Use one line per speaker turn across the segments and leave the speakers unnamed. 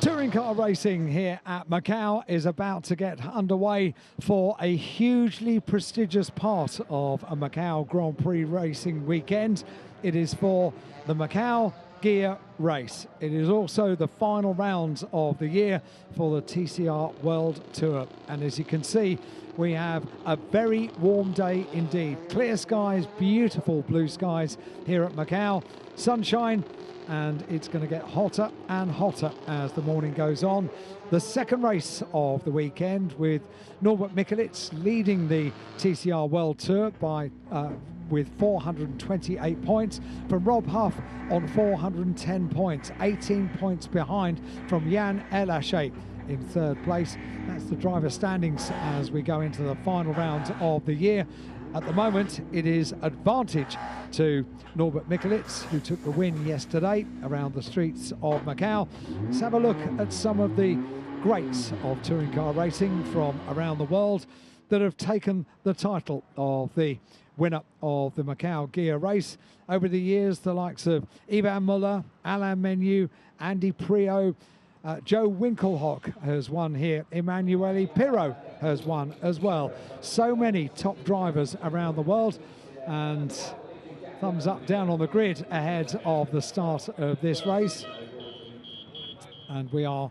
Touring car racing here at Macau is about to get underway for a hugely prestigious part of a Macau Grand Prix racing weekend. It is for the Macau Guia race. It is also the final round of the year for the TCR World Tour. And as you can see, we have a very warm day indeed. Clear skies, beautiful blue skies here at Macau. Sunshine, and it's going to get hotter and hotter as the morning goes on. The second race of the weekend with Norbert Mikulits leading the TCR World Tour by with 428 points, from Rob Huff on 410 points, 18 points behind from Jan Elaché in third place. That's the driver standings as we go into the final round of the year. At the moment, it is advantage to Norbert Mikulits, who took the win yesterday around the streets of Macau. Let's have a look at some of the greats of touring car racing from around the world that have taken the title of the winner of the Macau Guia race. Over the years, the likes of Ivan Muller, Alain Menu, Andy Prio, Joe Winkelhock has won here. Emanuele Pirro has won as well. So many top drivers around the world, and thumbs up down on the grid ahead of the start of this race. And we are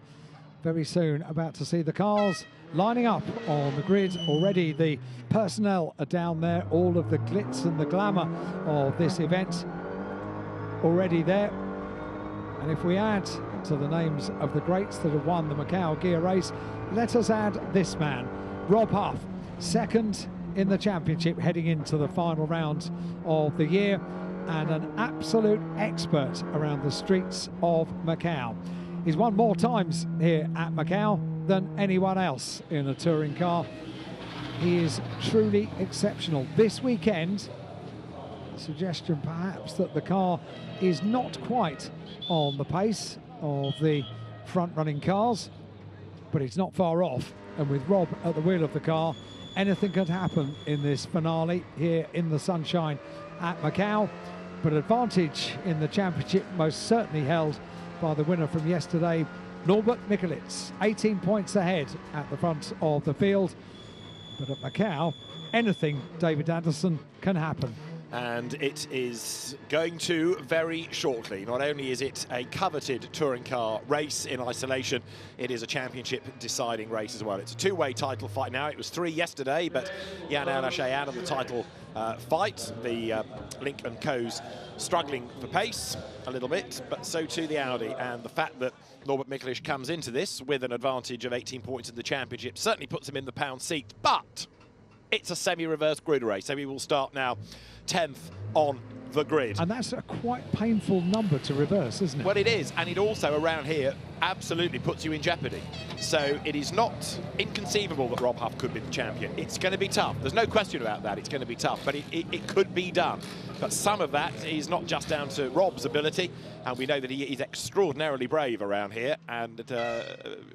very soon about to see the cars lining up on the grid. Already the personnel are down there, all of the glitz and the glamour of this event already there. And if we add to the names of the greats that have won the Macau Guia race, let us add this man, Rob Huff, second in the championship heading into the final round of the year, and an absolute expert around the streets of Macau. He's won more times here at Macau than anyone else in a touring car. He is truly exceptional. This weekend, suggestion perhaps that the car is not quite on the pace of the front-running cars, but it's not far off. And with Rob at the wheel of the car, anything could happen in this finale here in the sunshine at Macau. But advantage in the championship most certainly held by the winner from yesterday, Norbert Mikulits, 18 points ahead at the front of the field. But at Macau, anything, David Anderson, can happen.
And it is going to very shortly. Not only is it a coveted touring car race in isolation, it is a championship deciding race as well. It's a two-way title fight now. It was three yesterday, but Jan Elaché out of the title fight. The Link & Co.'s struggling for pace a little bit, but so too the Audi. And the fact that Norbert Mikulits comes into this with an advantage of 18 points in the championship certainly puts him in the pound seat. But it's a semi-reverse grid race, so we will start now 10th on the grid.
And that's a quite painful number to reverse, isn't it?
Well, it is, and it also, around here, absolutely puts you in jeopardy. So it is not inconceivable that Rob Huff could be the champion. It's going to be tough. There's no question about that. It's going to be tough, but it could be done. But some of that is not just down to Rob's ability, and we know that he is extraordinarily brave around here and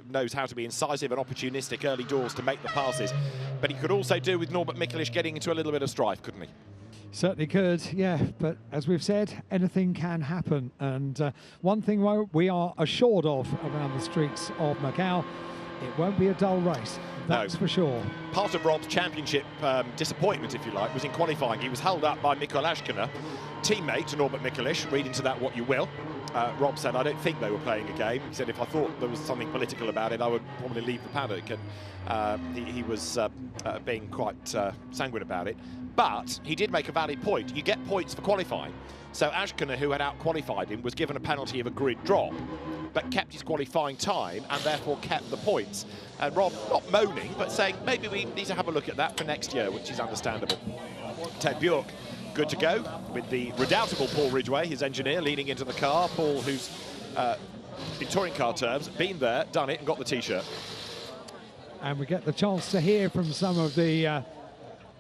knows how to be incisive and opportunistic early doors to make the passes. But he could also do with Norbert Mikulits getting into a little bit of strife, couldn't he?
Certainly could, yeah, but as we've said, anything can happen. And one thing we are assured of around the streets of Macau, it won't be a dull race, that's for sure.
Part of Rob's championship disappointment, if you like, was in qualifying. He was held up by Mikael Ashkiner, teammate to Norbert Mikulits. Read into that what you will. Rob said, I don't think they were playing a game. He said, if I thought there was something political about it, I would probably leave the paddock. And he was being quite sanguine about it. But he did make a valid point. You get points for qualifying. So Ashkiner, who had out-qualified him, was given a penalty of a grid drop, but kept his qualifying time and therefore kept the points. And Rob, not moaning, but saying, maybe we need to have a look at that for next year, which is understandable. Ted Bjork, good to go, with the redoubtable Paul Ridgway, his engineer, leaning into the car. Paul, who's, in touring car terms, been there, done it, and got the T-shirt.
And we get the chance to hear from some of the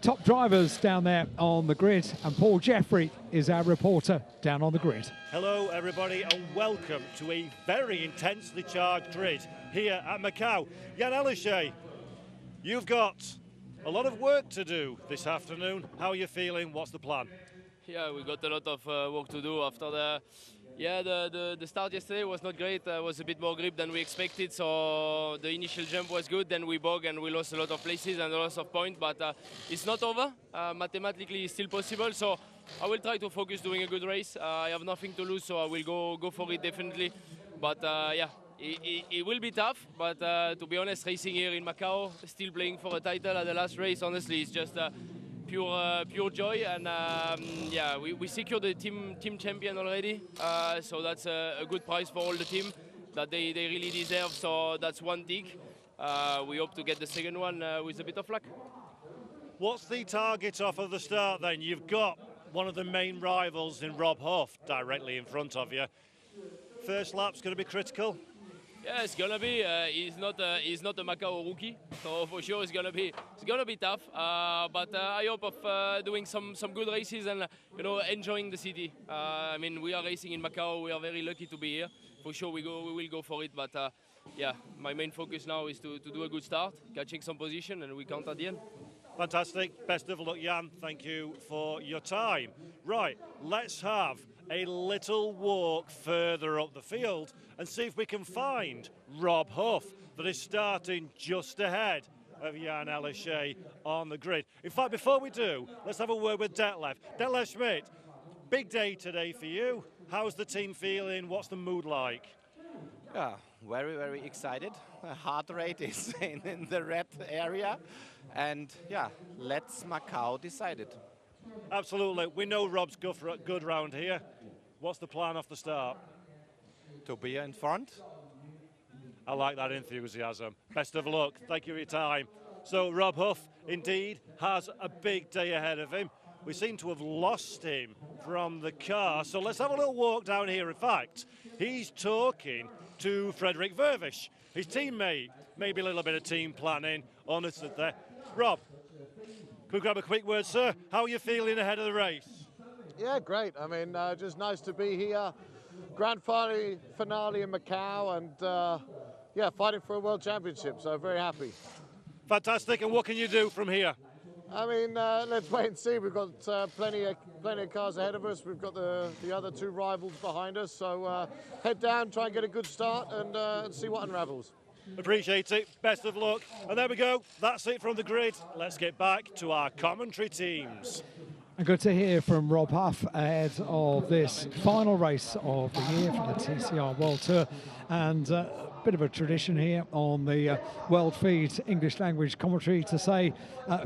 top drivers down there on the grid, and Paul Jeffrey is our reporter down on the grid.
Hello everybody, and welcome to a very intensely charged grid here at Macau. Jan Elaché, you've got a lot of work to do this afternoon. How are you feeling? What's the plan?
Yeah, we got a lot of work to do after Yeah, the start yesterday was not great. Was a bit more grip than we expected, so the initial jump was good. Then we bogged and we lost a lot of places and a lot of points, but it's not over. Mathematically, it's still possible, so I will try to focus doing a good race. I have nothing to lose, so I will go for it definitely. But yeah, it will be tough, but to be honest, racing here in Macau, still playing for a title at the last race, honestly, it's just pure joy, and yeah, we secured the team champion already, so that's a good prize for all the team that they really deserve. So that's one tick. We hope to get the second one with a bit of luck.
What's the target off of the start then? You've got one of the main rivals in Rob Huff directly in front of you. First lap's going to be critical.
Yeah, it's gonna be. He's not a Macau rookie, so for sure it's gonna be tough. But I hope of doing some good races and enjoying the city. I mean, we are racing in Macau. We are very lucky to be here. For sure, we will go for it. But yeah, my main focus now is to do a good start, catching some position, and we count at the end.
Fantastic. Best of luck, Jan. Thank you for your time. Right, let's have a little walk further up the field and see if we can find Rob Huff, that is starting just ahead of Jan Elishay on the grid. In fact, before we do, let's have a word with Detlef. Detlef Schmidt, big day today for you. How's the team feeling? What's the mood like?
Yeah, very, very excited. Heart rate is in the red area. And yeah, let's Macau decide it.
Absolutely. We know Rob's good round here. What's the plan off the start?
To be in front.
I like that enthusiasm. Best of luck. Thank you for your time. So Rob Huff indeed has a big day ahead of him. We seem to have lost him from the car. So let's have a little walk down here. In fact, he's talking to Frederick Vervish, his teammate. Maybe a little bit of team planning on us there. Rob, could we grab a quick word, sir? How are you feeling ahead of the race?
Yeah, great. I mean, just nice to be here. Grand finale in Macau, and yeah, fighting for a world championship. So very happy.
Fantastic. And what can you do from here?
I mean, let's wait and see. We've got plenty of cars ahead of us. We've got the other two rivals behind us. So head down, try and get a good start, and see what unravels.
Appreciate it. Best of luck. And there we go. That's it from the grid. Let's get back to our commentary teams.
And good to hear from Rob Huff ahead of this final race of the year for the TCR World Tour. And a bit of a tradition here on the World Feed English language commentary to say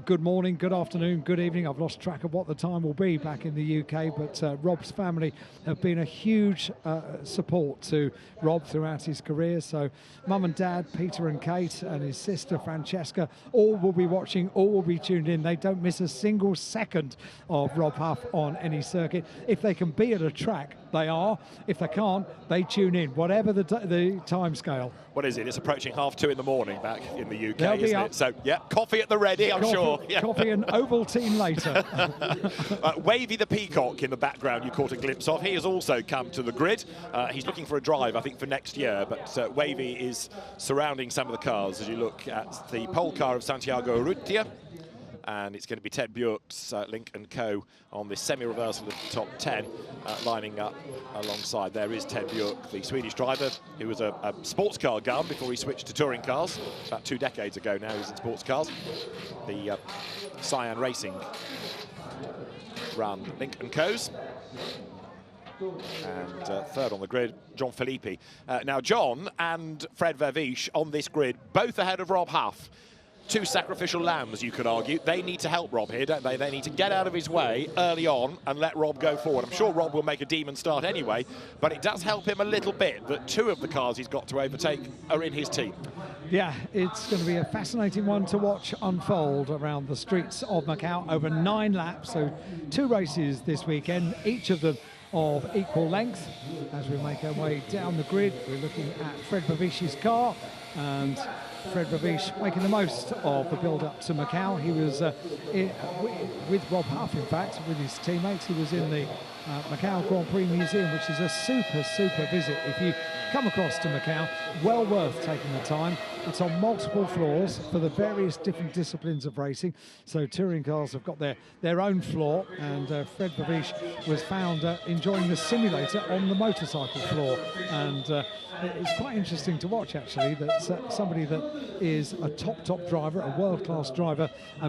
good morning, good afternoon, good evening. I've lost track of what the time will be back in the UK, but Rob's family have been a huge support to Rob throughout his career. So mum and dad, Peter and Kate, and his sister Francesca, all will be watching, all will be tuned in. They don't miss a single second of Rob Huff on any circuit. If they can be at a track, they are. If they can't, they tune in, whatever the time scale.
What is it? It's approaching 2:30 in the morning back in the UK,
They'll
isn't it? So, yeah, coffee at the ready, I'm sure. Yeah.
Coffee and Ovaltine later.
Wavy the Peacock in the background you caught a glimpse of. He has also come to the grid. He's looking for a drive, I think, for next year, but Wavy is surrounding some of the cars as you look at the pole car of Santiago Urrutia. And it's going to be Ted Bjork's Link & Co. on this semi-reversal of the top 10, lining up alongside. There is Ted Bjork, the Swedish driver, who was a sports car gun before he switched to touring cars. About 2 decades ago now he's in sports cars. The Cyan Racing run Link & Co.'s. And third on the grid, John Filippi. Now John and Fred Vervish on this grid, both ahead of Rob Huff. 2 sacrificial lambs, you could argue. They need to help Rob here, don't they? They need to get out of his way early on and let Rob go forward. I'm sure Rob will make a demon start anyway, but it does help him a little bit that 2 of the cars he's got to overtake are in his team.
Yeah, it's going to be a fascinating one to watch unfold around the streets of Macau over 9 laps. So 2 races this weekend, each of them of equal length. As we make our way down the grid, we're looking at Fred Vervish's car, and Fred Ravish making the most of the build-up to Macau. He was with Rob Huff, in fact, with his teammates. He was in the Macau Grand Prix Museum, which is a super visit. If you come across to Macau, well worth taking the time. It's on multiple floors for the various different disciplines of racing. So touring cars have got their own floor, and Fred Ravish was found enjoying the simulator on the motorcycle floor. And it's quite interesting to watch, actually, that somebody that is a top driver, a world-class driver,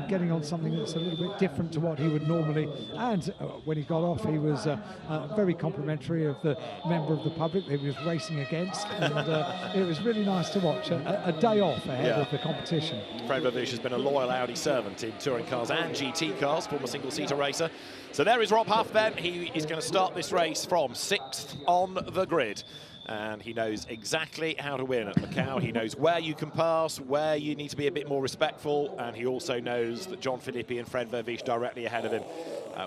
getting on something that's a little bit different to what he would normally. And when he got off, he was very complimentary of the member of the public that he was racing against, and it was really nice to watch. A day off ahead of the competition.
Fred Ravish has been a loyal Audi servant in touring cars and GT cars, former single-seater racer. So there is Rob Huff then. He is going to start this race from 6th on the grid. And he knows exactly how to win at Macau. He knows where you can pass, where you need to be a bit more respectful, and he also knows that John Philippi and Fred Vervish directly ahead of him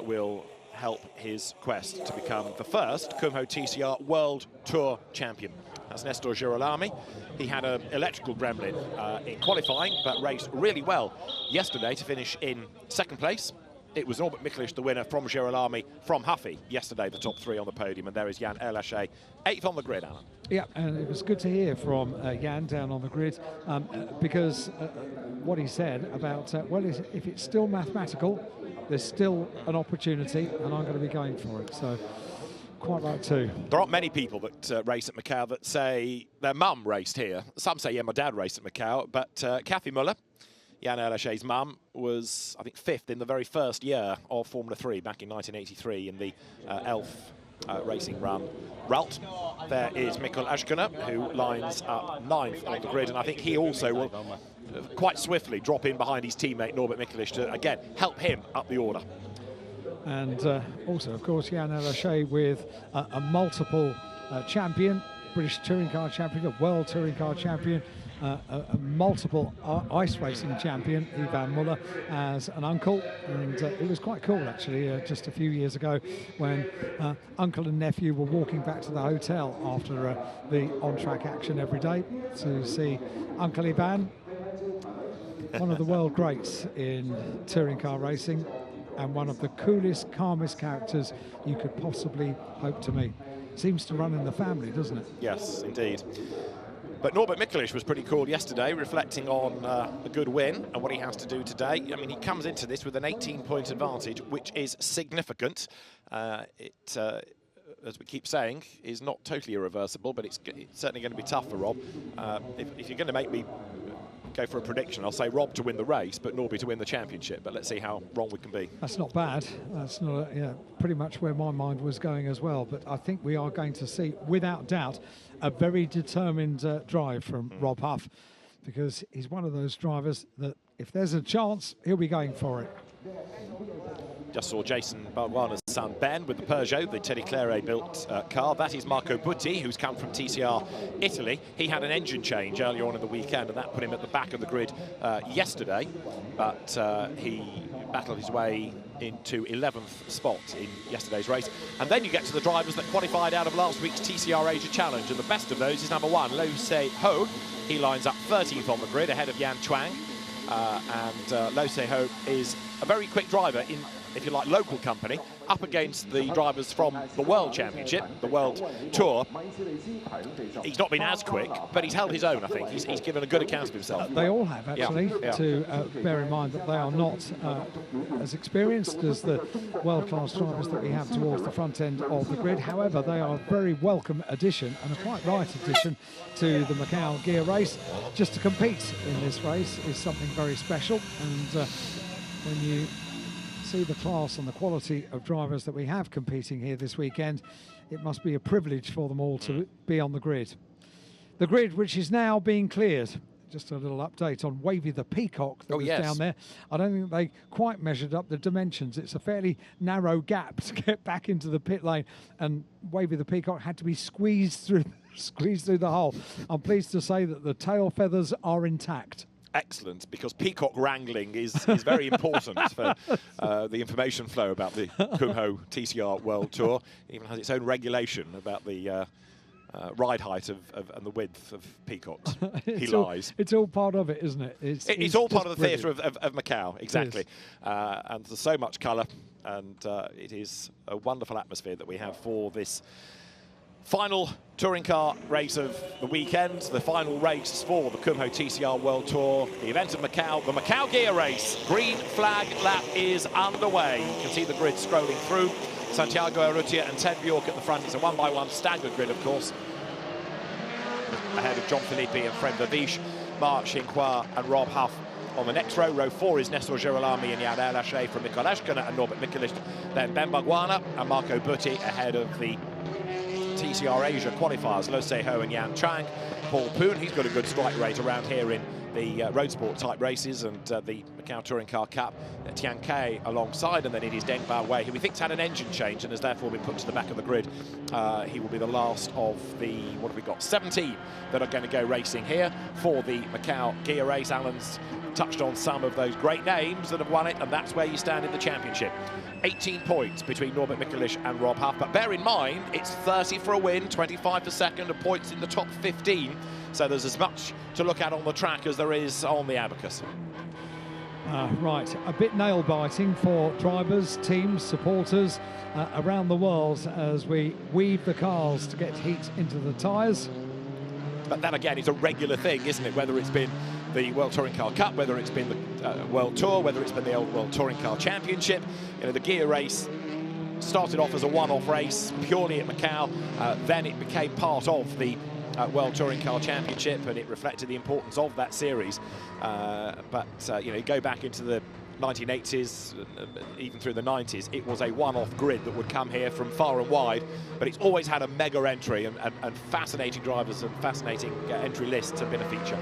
will help his quest to become the first Kumho TCR World Tour champion. That's Nestor Girolami. He had an electrical gremlin in qualifying, but raced really well yesterday to finish in 2nd place. It was Norbert Mikelish, the winner from Girolami, from Huffy yesterday, the top 3 on the podium, and there is Jan Erlaché, 8th on the grid, Alan.
Yeah, and it was good to hear from Jan down on the grid, because what he said about, well, if it's still mathematical, there's still an opportunity, and I'm going to be going for it. So, quite right too. There
aren't many people that race at Macau that say their mum raced here. Some say, yeah, my dad raced at Macau, but Kathy Muller, Jan Erlaché's mum, was, I think, 5th in the very first year of Formula 3 back in 1983 in the Elf racing run. Ralt. There is Mikkel Ashkener, who lines up 9th on the grid, and I think he also will quite swiftly drop in behind his teammate Norbert Mikelish to, again, help him up the order.
And also, of course, Jan Erlaché with a multiple champion, British touring car champion, a world touring car champion, a multiple ice racing champion, Ivan Muller, as an uncle. And it was quite cool, actually, just a few years ago when uncle and nephew were walking back to the hotel after the on-track action every day to see Uncle Ivan, one of the world greats in touring car racing and one of the coolest, calmest characters you could possibly hope to meet. Seems to run in the family, doesn't it?
Yes, indeed. But Norbert Mikelish was pretty cool yesterday, reflecting on a good win and what he has to do today. I mean, he comes into this with an 18-point advantage, which is significant. As we keep saying, is not totally irreversible, but it's certainly going to be tough for Rob. If you're going to make me go for a prediction, I'll say Rob to win the race, but Norby to win the championship. But let's see how wrong we can be.
That's not bad. That's not, pretty much where my mind was going as well. But I think we are going to see, without doubt, a very determined drive from Rob Huff, because he's one of those drivers that if there's a chance, he'll be going for it.
Just saw Jason Barguana's son Ben with the Peugeot, the Teddy Claret built car. That is Marco Butti, who's come from TCR Italy. He had an engine change earlier on in the weekend, and that put him at the back of the grid yesterday. But he battled his way into 11th spot in yesterday's race. And then you get to the drivers that qualified out of last week's TCR Asia Challenge, and the best of those is number 1, Lo Se Ho. He lines up 13th on the grid ahead of Yan Chuang. Lo Se Ho is a very quick driver in, if you like, local company, up against the drivers from the World Championship, the World Tour. He's not been as quick, but he's held his own, I think. He's given a good account of himself.
They all have, actually, to bear in mind that they are not as experienced as the world-class drivers that we have towards the front end of the grid. However, they are a very welcome addition, and a quite right addition to the Macau Guia race. Just to compete in this race is something very special, and when you see the class and the quality of drivers that we have competing here this weekend, it must be a privilege for them all to be on the grid. The grid, which is now being cleared. Just a little update on Wavy the Peacock that was down there. I don't think they quite measured up the dimensions. It's a fairly narrow gap to get back into the pit lane, and Wavy the Peacock had to be squeezed through the hole. I'm pleased to say that the tail feathers are intact.
Excellent, because peacock wrangling is very important for the information flow about the Kumho TCR World Tour. It even has its own regulation about the ride height and the width of peacocks. He lies.
It's all part of it, isn't it?
It's all part of the theatre of Macau, exactly. And there's so much colour, and it is a wonderful atmosphere that we have for this final touring car race of the weekend, the final race for the Kumho TCR World Tour, the event of Macau, the Macau Guia race. Green flag lap is underway. You can see the grid scrolling through. Santiago Urrutia and Ted Bjork at the front. It's a one-by-one staggered grid, of course. Ahead of John Filippi and Fred Verviche, Marc Chinquois and Rob Huff. On the next row, row 4 is Nestor Girolami and Jan Erlaché from Mikkel Ashkener and Norbert Mikulic. Then Ben Baguana and Marco Butti ahead of the TCR Asia qualifiers, Lo Se-ho and Yan Chang. Paul Poon, he's got a good strike rate around here in the road sport type races, and the Macau Touring Car Cup. Tian Kai alongside, and then it is Deng Bao Wei, who we think's had an engine change and has therefore been put to the back of the grid. He will be the last of the, what have we got, 17 that are going to go racing here for the Macau Guia race. Alan's touched on some of those great names that have won it, and that's where you stand in the championship. 18 points between Norbert Mikulic and Rob Huff, but bear in mind it's 30 for a win, 25 for second, and points in the top 15, so there's as much to look at on the track as there is on the abacus.
Right, a bit nail-biting for drivers, teams, supporters around the world as we weave the cars to get heat into the tyres.
But that again is a regular thing, isn't it? Whether it's been the World Touring Car Cup, whether it's been the World Tour, whether it's been the old World Touring Car Championship. You know, the Guia race started off as a one-off race purely at Macau. Then it became part of the World Touring Car Championship, and it reflected the importance of that series. You know, you go back into the 1980s, even through the 90s, it was a one-off grid that would come here from far and wide, but it's always had a mega entry, and fascinating drivers and fascinating entry lists have been a feature.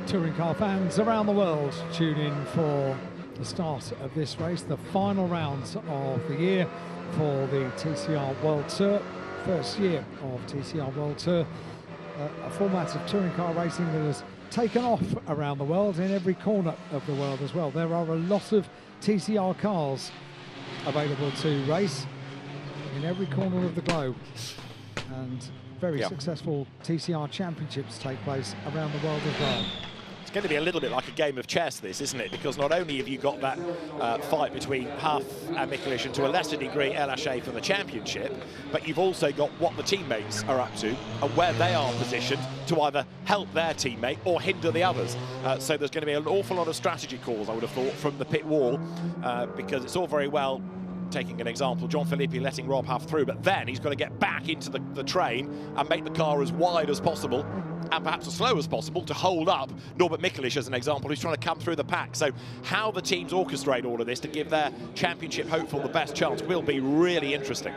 Touring car fans around the world tune in for the start of this race, the final rounds of the year for the TCR World Tour, first year of TCR World Tour, a format of touring car racing that has taken off around the world, in every corner of the world as well. There are a lot of TCR cars available to race in every corner of the globe, and very successful TCR championships take place around the world as well.
It's going to be a little bit like a game of chess, this, isn't it? Because not only have you got that fight between Huff and Mikulic, and to a lesser degree Erlaché for the championship, but you've also got what the teammates are up to and where they are positioned to either help their teammate or hinder the others. So there's going to be an awful lot of strategy calls, I would have thought, from the pit wall, because it's all very well, taking an example, John Filippi letting Rob Huff through, but then he's got to get back into the train and make the car as wide as possible and perhaps as slow as possible to hold up Norbert Mikulic, as an example, who's trying to come through the pack. So how the teams orchestrate all of this to give their championship hopeful the best chance will be really interesting.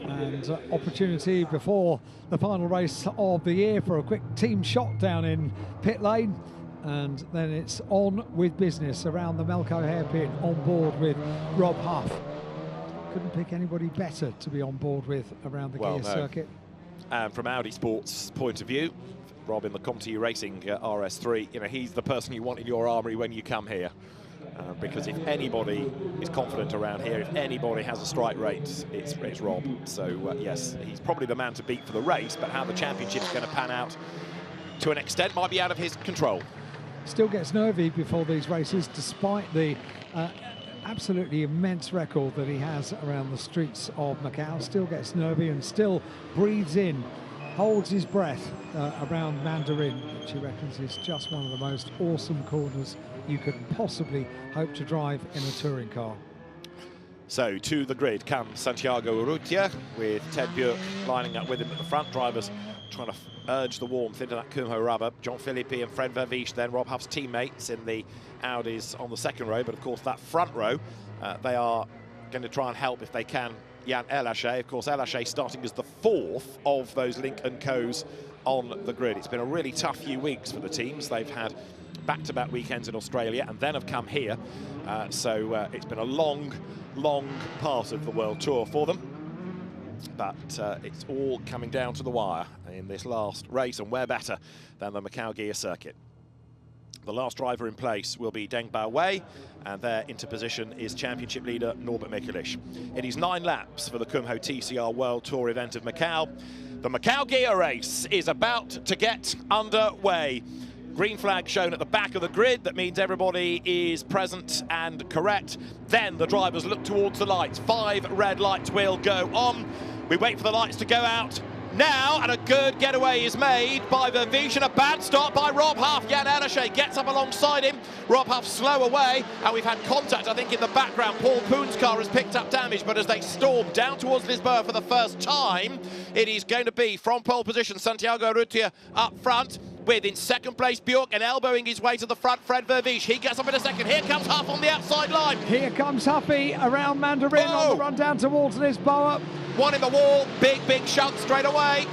And opportunity before the final race of the year for a quick team shot down in pit lane. And then it's on with business around the Melco hairpin, on board with Rob Huff. Couldn't pick anybody better to be on board with around the Guia circuit.
And from Audi Sports' point of view, Rob in the Compti Racing RS3, you know, he's the person you want in your armoury when you come here. Because if anybody is confident around here, if anybody has a strike rate, it's Rob. So, yes, he's probably the man to beat for the race, but how the championship's going to pan out to an extent might be out of his control.
Still gets nervy before these races, despite the absolutely immense record that he has around the streets of Macau. Still gets nervy and still breathes in, holds his breath around Mandarin, which he reckons is just one of the most awesome corners you could possibly hope to drive in a touring car.
So to the grid comes Santiago Urrutia, with Ted Bjork lining up with him at the front. Drivers trying to urge the warmth into that Kumho rubber. John Filippi and Fred Verviche, then Rob Huff's teammates in the Audis on the second row. But of course that front row, they are going to try and help if they can Jan Erlaché. Of course Erlaché starting as the fourth of those Link & Co.'s on the grid. It's been a really tough few weeks for the teams. They've had back-to-back weekends in Australia and then have come here. So it's been a long part of the World Tour for them. But it's all coming down to the wire in this last race, and where better than the Macau Guia circuit. The last driver in place will be Deng Bao Wei, and there into position is championship leader Norbert Mikulic. It is 9 laps for the Kumho TCR World Tour event of Macau. The Macau Guia race is about to get underway. Green flag shown at the back of the grid. That means everybody is present and correct. Then the drivers look towards the lights. 5 red lights will go on. We wait for the lights to go out now, and a good getaway is made by Vervish, and a bad stop by Rob Huff. Jan Ellershay gets up alongside him. Rob Huff slow away, and we've had contact, I think, in the background. Paul Poon's car has picked up damage, but as they storm down towards Lisboa for the first time, it is going to be from pole position Santiago Urrutia up front, with in second place Bjork, and elbowing his way to the front Fred Vervish. He gets up in a second. Here comes Huff on the outside line.
Here comes Huffy around Mandarin on the run down towards Lisboa.
One in the wall, big shunt straight away.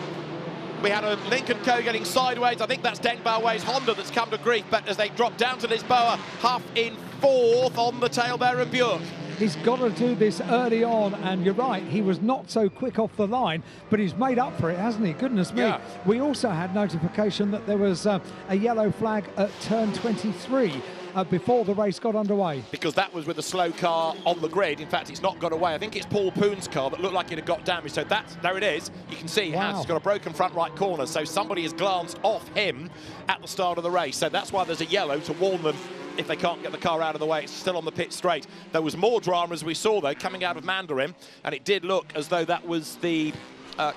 We had a Lincoln Co getting sideways. I think that's Deng Baowei's Honda that's come to grief, but as they drop down to Lisboa, Huff in 4th on the tail there of Bjork.
He's got to do this early on, and you're right, he was not so quick off the line, but he's made up for it, hasn't he? Goodness me.
Yeah.
We also had notification that there was a yellow flag at turn 23 before the race got underway.
Because that was with a slow car on the grid. In fact, it's not got away. I think it's Paul Poon's car that looked like it had got damaged. So there it is. You can see he's got a broken front right corner. So somebody has glanced off him at the start of the race. So that's why there's a yellow to warn them if they can't get the car out of the way. It's still on the pit straight. There was more drama, as we saw, though, coming out of Mandarin, and it did look as though that was the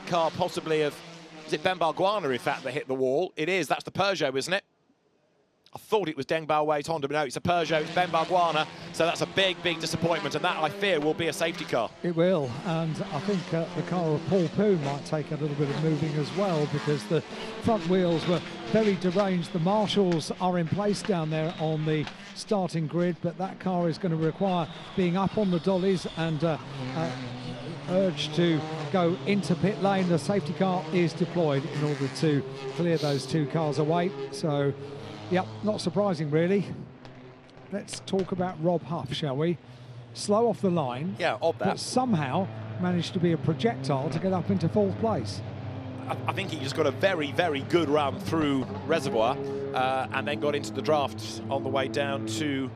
car possibly of, is it Ben Barguana, in fact, that hit the wall? It is. That's the Peugeot, isn't it? I thought it was Deng Baowei's Honda, but no, it's a Peugeot, it's Ben Barguana, so that's a big disappointment, and that, I fear, will be a safety car.
It will, and I think the car of Paul Poon might take a little bit of moving as well, because the front wheels were very deranged. The marshals are in place down there on the starting grid, but that car is going to require being up on the dollies and urged to go into pit lane. The safety car is deployed in order to clear those 2 cars away, so yep, not surprising really. Let's talk about Rob Huff, shall we? Slow off the line,
yeah, odd that,
but somehow managed to be a projectile to get up into 4th place.
I think he just got a very good run through Reservoir and then got into the draft on the way down to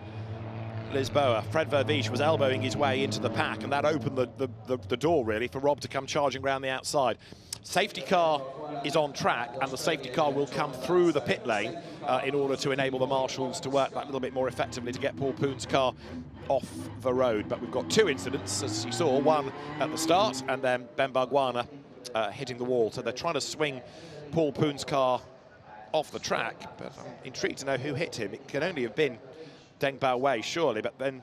Lisboa. Fred Vervish was elbowing his way into the pack, and that opened the door really for Rob to come charging around the outside. Safety car is on track, and the safety car will come through the pit lane in order to enable the marshals to work that little bit more effectively to get Paul Poon's car off the road. But we've got 2 incidents, as you saw, one at the start and then Ben Barguana hitting the wall. So they're trying to swing Paul Poon's car off the track, but I'm intrigued to know who hit him. It can only have been Deng Baowei, surely, but then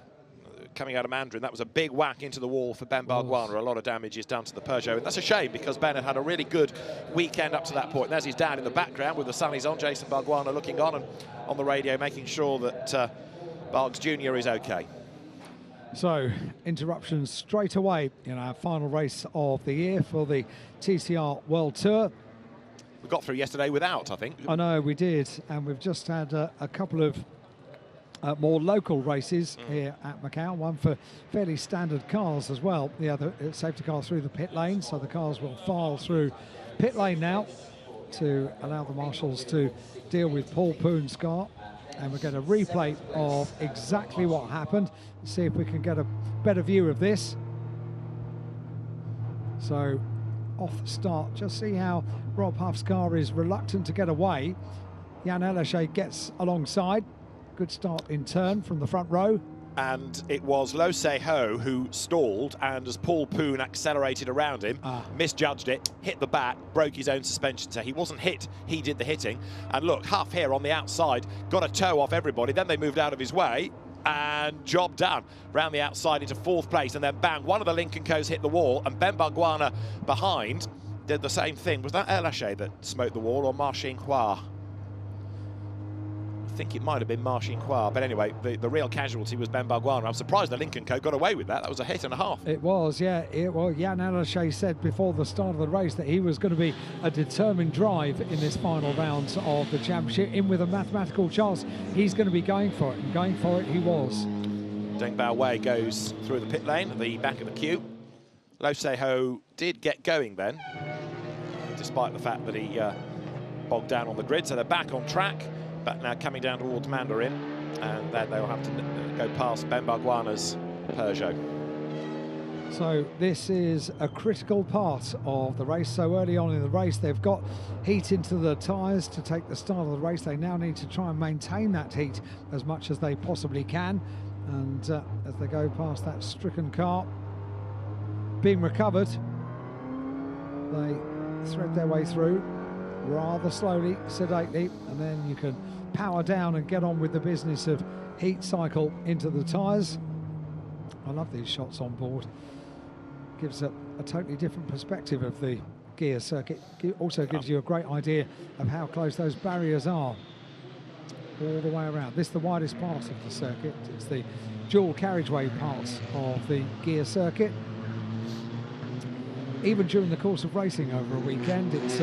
coming out of Mandarin, that was a big whack into the wall for Ben Barguana. A lot of damage is done to the Peugeot, and that's a shame, because Ben had a really good weekend up to that point. And there's his dad in the background with the sunnies on, Jason Barguana looking on and on the radio, making sure that Bargs Jr. is okay.
So, interruptions straight away in our final race of the year for the TCR World Tour.
We got through yesterday without, I think.
I know, we did, and we've just had a couple of more local races here at Macau, one for fairly standard cars as well. The other safety car through the pit lane, so the cars will file through pit lane now to allow the marshals to deal with Paul Poon's car. And we're going to replay of exactly what happened, see if we can get a better view of this. So off the start, just see how Rob Huff's car is reluctant to get away. Jan Ellershay gets alongside. Good start in turn from the front row.
And it was Lo Se-ho who stalled, and as Paul Poon accelerated around him, misjudged it, hit the back, broke his own suspension. So he wasn't hit, he did the hitting. And look, Huff here on the outside, got a toe off everybody, then they moved out of his way, and job done. Round the outside into 4th place, and then bang, one of the Lincoln Co's hit the wall, and Ben Barguana behind did the same thing. Was that Ellershay that smote the wall, or Marcin Hua? I think it might have been Marcin Hua, but anyway, the real casualty was Ben Barguana. I'm surprised the Lincoln Co got away with that. That was a hit and a half.
It was, yeah. Well, Jan Ellershay said before the start of the race that he was going to be a determined drive in this final round of the championship. In with a mathematical chance, he's going to be going for it, and going for it he was.
Deng Baowei goes through the pit lane at the back of the queue. Lo Se-ho did get going then, despite the fact that he bogged down on the grid, so they're back on track. But now coming down towards Mandarin, and then they'll have to go past Ben Barguana's Peugeot.
So this is a critical part of the race. So early on in the race, they've got heat into the tyres to take the start of the race. They now need to try and maintain that heat as much as they possibly can. And as they go past that stricken car being recovered, they thread their way through rather slowly, sedately, and then you can power down and get on with the business of heat cycle into the tyres. I love these shots on board. Gives a totally different perspective of the Guia circuit. Also gives you a great idea of how close those barriers are all the way around. This is the widest part of the circuit. It's the dual carriageway parts of the Guia circuit. Even during the course of racing over a weekend, it's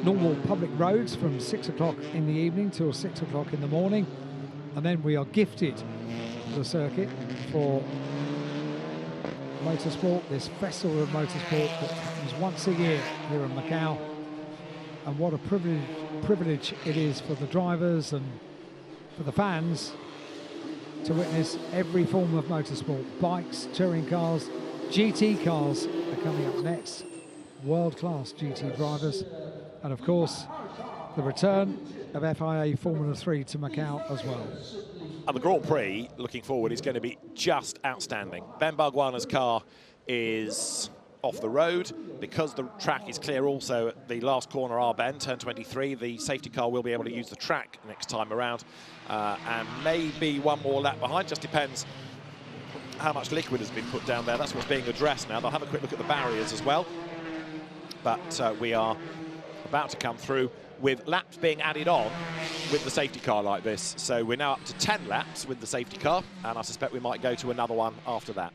normal public roads from 6 o'clock in the evening till 6 o'clock in the morning. And then we are gifted the circuit for motorsport, this festival of motorsport that happens once a year here in Macau. And what a privilege it is for the drivers and for the fans to witness every form of motorsport. Bikes, touring cars, GT cars are coming up next. World-class GT drivers. And of course, the return of FIA Formula 3 to Macau as well.
And the Grand Prix, looking forward, is going to be just outstanding. Ben Barguana's car is off the road because the track is clear also at the last corner R bend, turn 23. The safety car will be able to use the track next time around, and maybe one more lap behind. Just depends how much liquid has been put down there. That's what's being addressed now. They'll have a quick look at the barriers as well. But we are about to come through with laps being added on with the safety car like this. So we're now up to 10 laps with the safety car, and I suspect we might go to another one after that.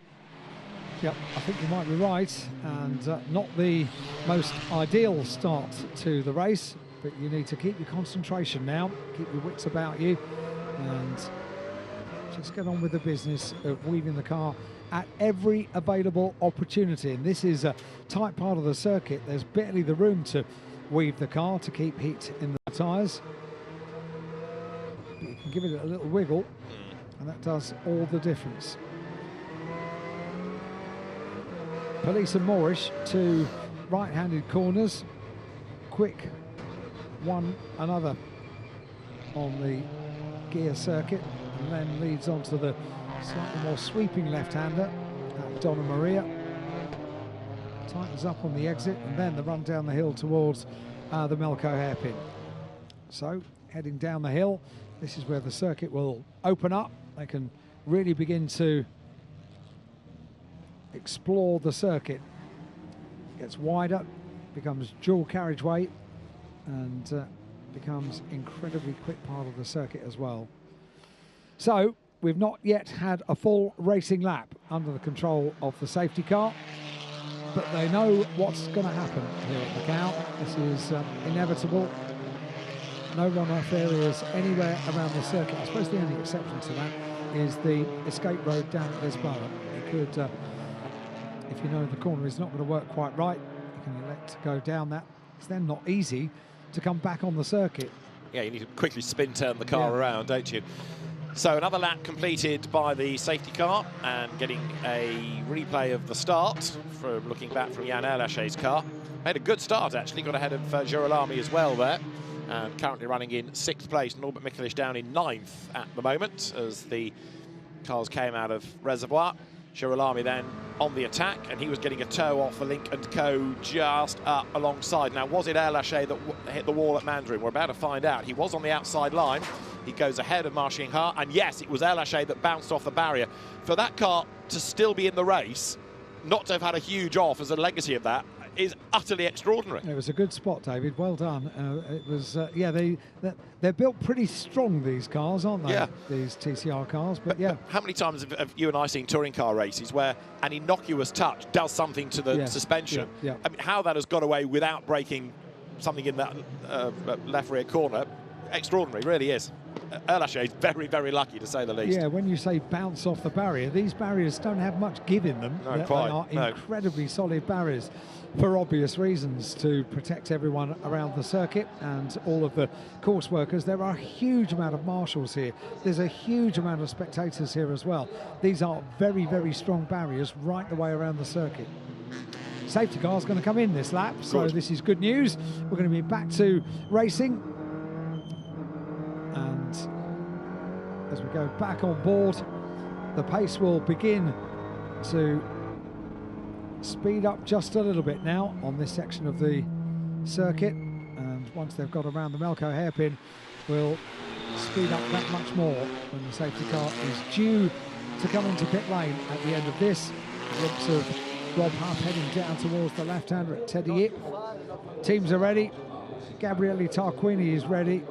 Yep, I think you might be right, and not the most ideal start to the race, but you need to keep your concentration now, keep your wits about you, and just get on with the business of weaving the car at every available opportunity. And this is a tight part of the circuit. There's barely the room to weave the car to keep heat in the tyres. But you can give it a little wiggle, and that does all the difference. Police and Moorish, two right-handed corners, quick one another on the Guia circuit, and then leads on to the slightly more sweeping left-hander, Donna Maria. Tightens up on the exit, and then the run down the hill towards the Melco hairpin. So, heading down the hill, this is where the circuit will open up. They can really begin to explore the circuit. Gets wider, becomes dual carriageway, and becomes incredibly quick part of the circuit as well. So we've not yet had a full racing lap under the control of the safety car, but they know what's going to happen here at Macau. This is inevitable. No run-off areas anywhere around the circuit. I suppose the only exception to that is the escape road down at Lisboa. You could, if you know the corner is not going to work quite right, you can elect to go down that. It's then not easy to come back on the circuit.
Yeah, you need to quickly spin-turn the car around, don't you? So another lap completed by the safety car, and getting a replay of the start from looking back from Jan Erlache's car. Made a good start, actually, got ahead of Girolami as well there, and currently running in 6th place. Norbert Mikelish down in 9th at the moment as the cars came out of reservoir. Girolami then on the attack, and he was getting a tow off the Link & Co just up alongside. Now, was it Erlache that hit the wall at Mandarin? We're about to find out. He was on the outside line. He goes ahead of Ma Xinghua, and yes, it was Erlache that bounced off the barrier. For that car to still be in the race, not to have had a huge off as a legacy of that, is utterly extraordinary.
It was a good spot, David. Well done. It was, yeah, they're built pretty strong, these cars, aren't they?
Yeah.
These TCR cars, but yeah.
How many times have you and I seen touring car races where an innocuous touch does something to the suspension?
Yeah.
I mean, how that has got away without breaking something in that left rear corner, extraordinary, really is. Erlacher is very, very lucky, to say the least.
Yeah, when you say bounce off the barrier, these barriers don't have much give in them.
No,
They
quite.
are
No.
incredibly solid barriers for obvious reasons, to protect everyone around the circuit and all of the course workers. There are a huge amount of marshals here. There's a huge amount of spectators here as well. These are very, very strong barriers right the way around the circuit. Safety car is going to come in this lap, so this is good news. We're going to be back to racing. And as we go back on board, the pace will begin to speed up just a little bit now on this section of the circuit. And once they've got around the Melco hairpin, we'll speed up that much more when the safety car is due to come into pit lane at the end of this. Glimpse of Rob Huff heading down towards the left-hander at Teddy Ip. Teams are ready. Gabriele Tarquini is ready.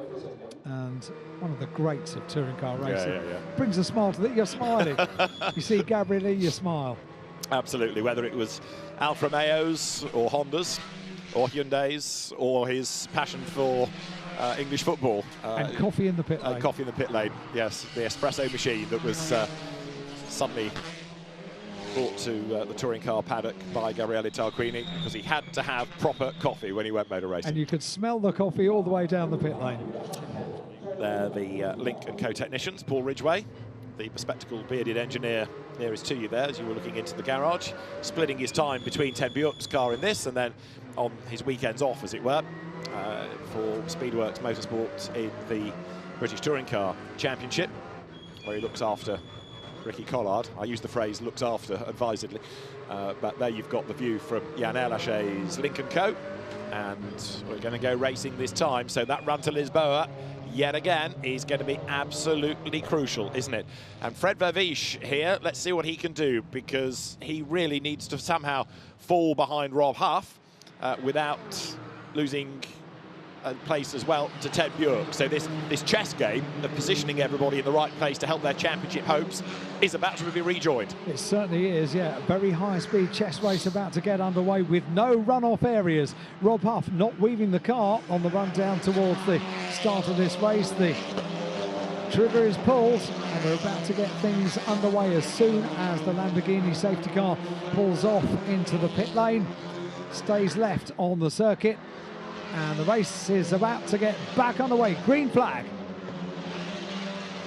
And one of the greats of touring car racing. Brings a smile to that. You're smiling. You see Gabriele, you smile.
Absolutely, whether it was Alfa Romeos or Hondas or Hyundais or his passion for English football.
And coffee in the pit lane.
Coffee in the pit lane, yes. The espresso machine that was suddenly brought to the touring car paddock by Gabriele Tarquini, because he had to have proper coffee when he went motor racing.
And you could smell the coffee all the way down the pit lane.
They're the Link & Co technicians, Paul Ridgway, the bespectacled bearded engineer nearest to you there as you were looking into the garage, splitting his time between Ted Bjork's car in this and then on his weekends off, as it were, for Speedworks Motorsport in the British Touring Car Championship, where he looks after Ricky Collard. I use the phrase looks after advisedly, but there you've got the view from Jan Erlacher's Link & Co, and we're going to go racing this time, so that run to Lisboa yet again is going to be absolutely crucial, isn't it? And Fred Verviche here, let's see what he can do, because he really needs to somehow fall behind Rob Huff without losing place as well to Ted Bjork. So this chess game of positioning everybody in the right place to help their championship hopes is about to be rejoined.
It certainly is, yeah. A very high-speed chess race about to get underway with no run-off areas. Rob Huff not weaving the car on the run down towards the start of this race. The trigger is pulled, and we're about to get things underway as soon as the Lamborghini safety car pulls off into the pit lane, stays left on the circuit, and the race is about to get back underway. Green flag.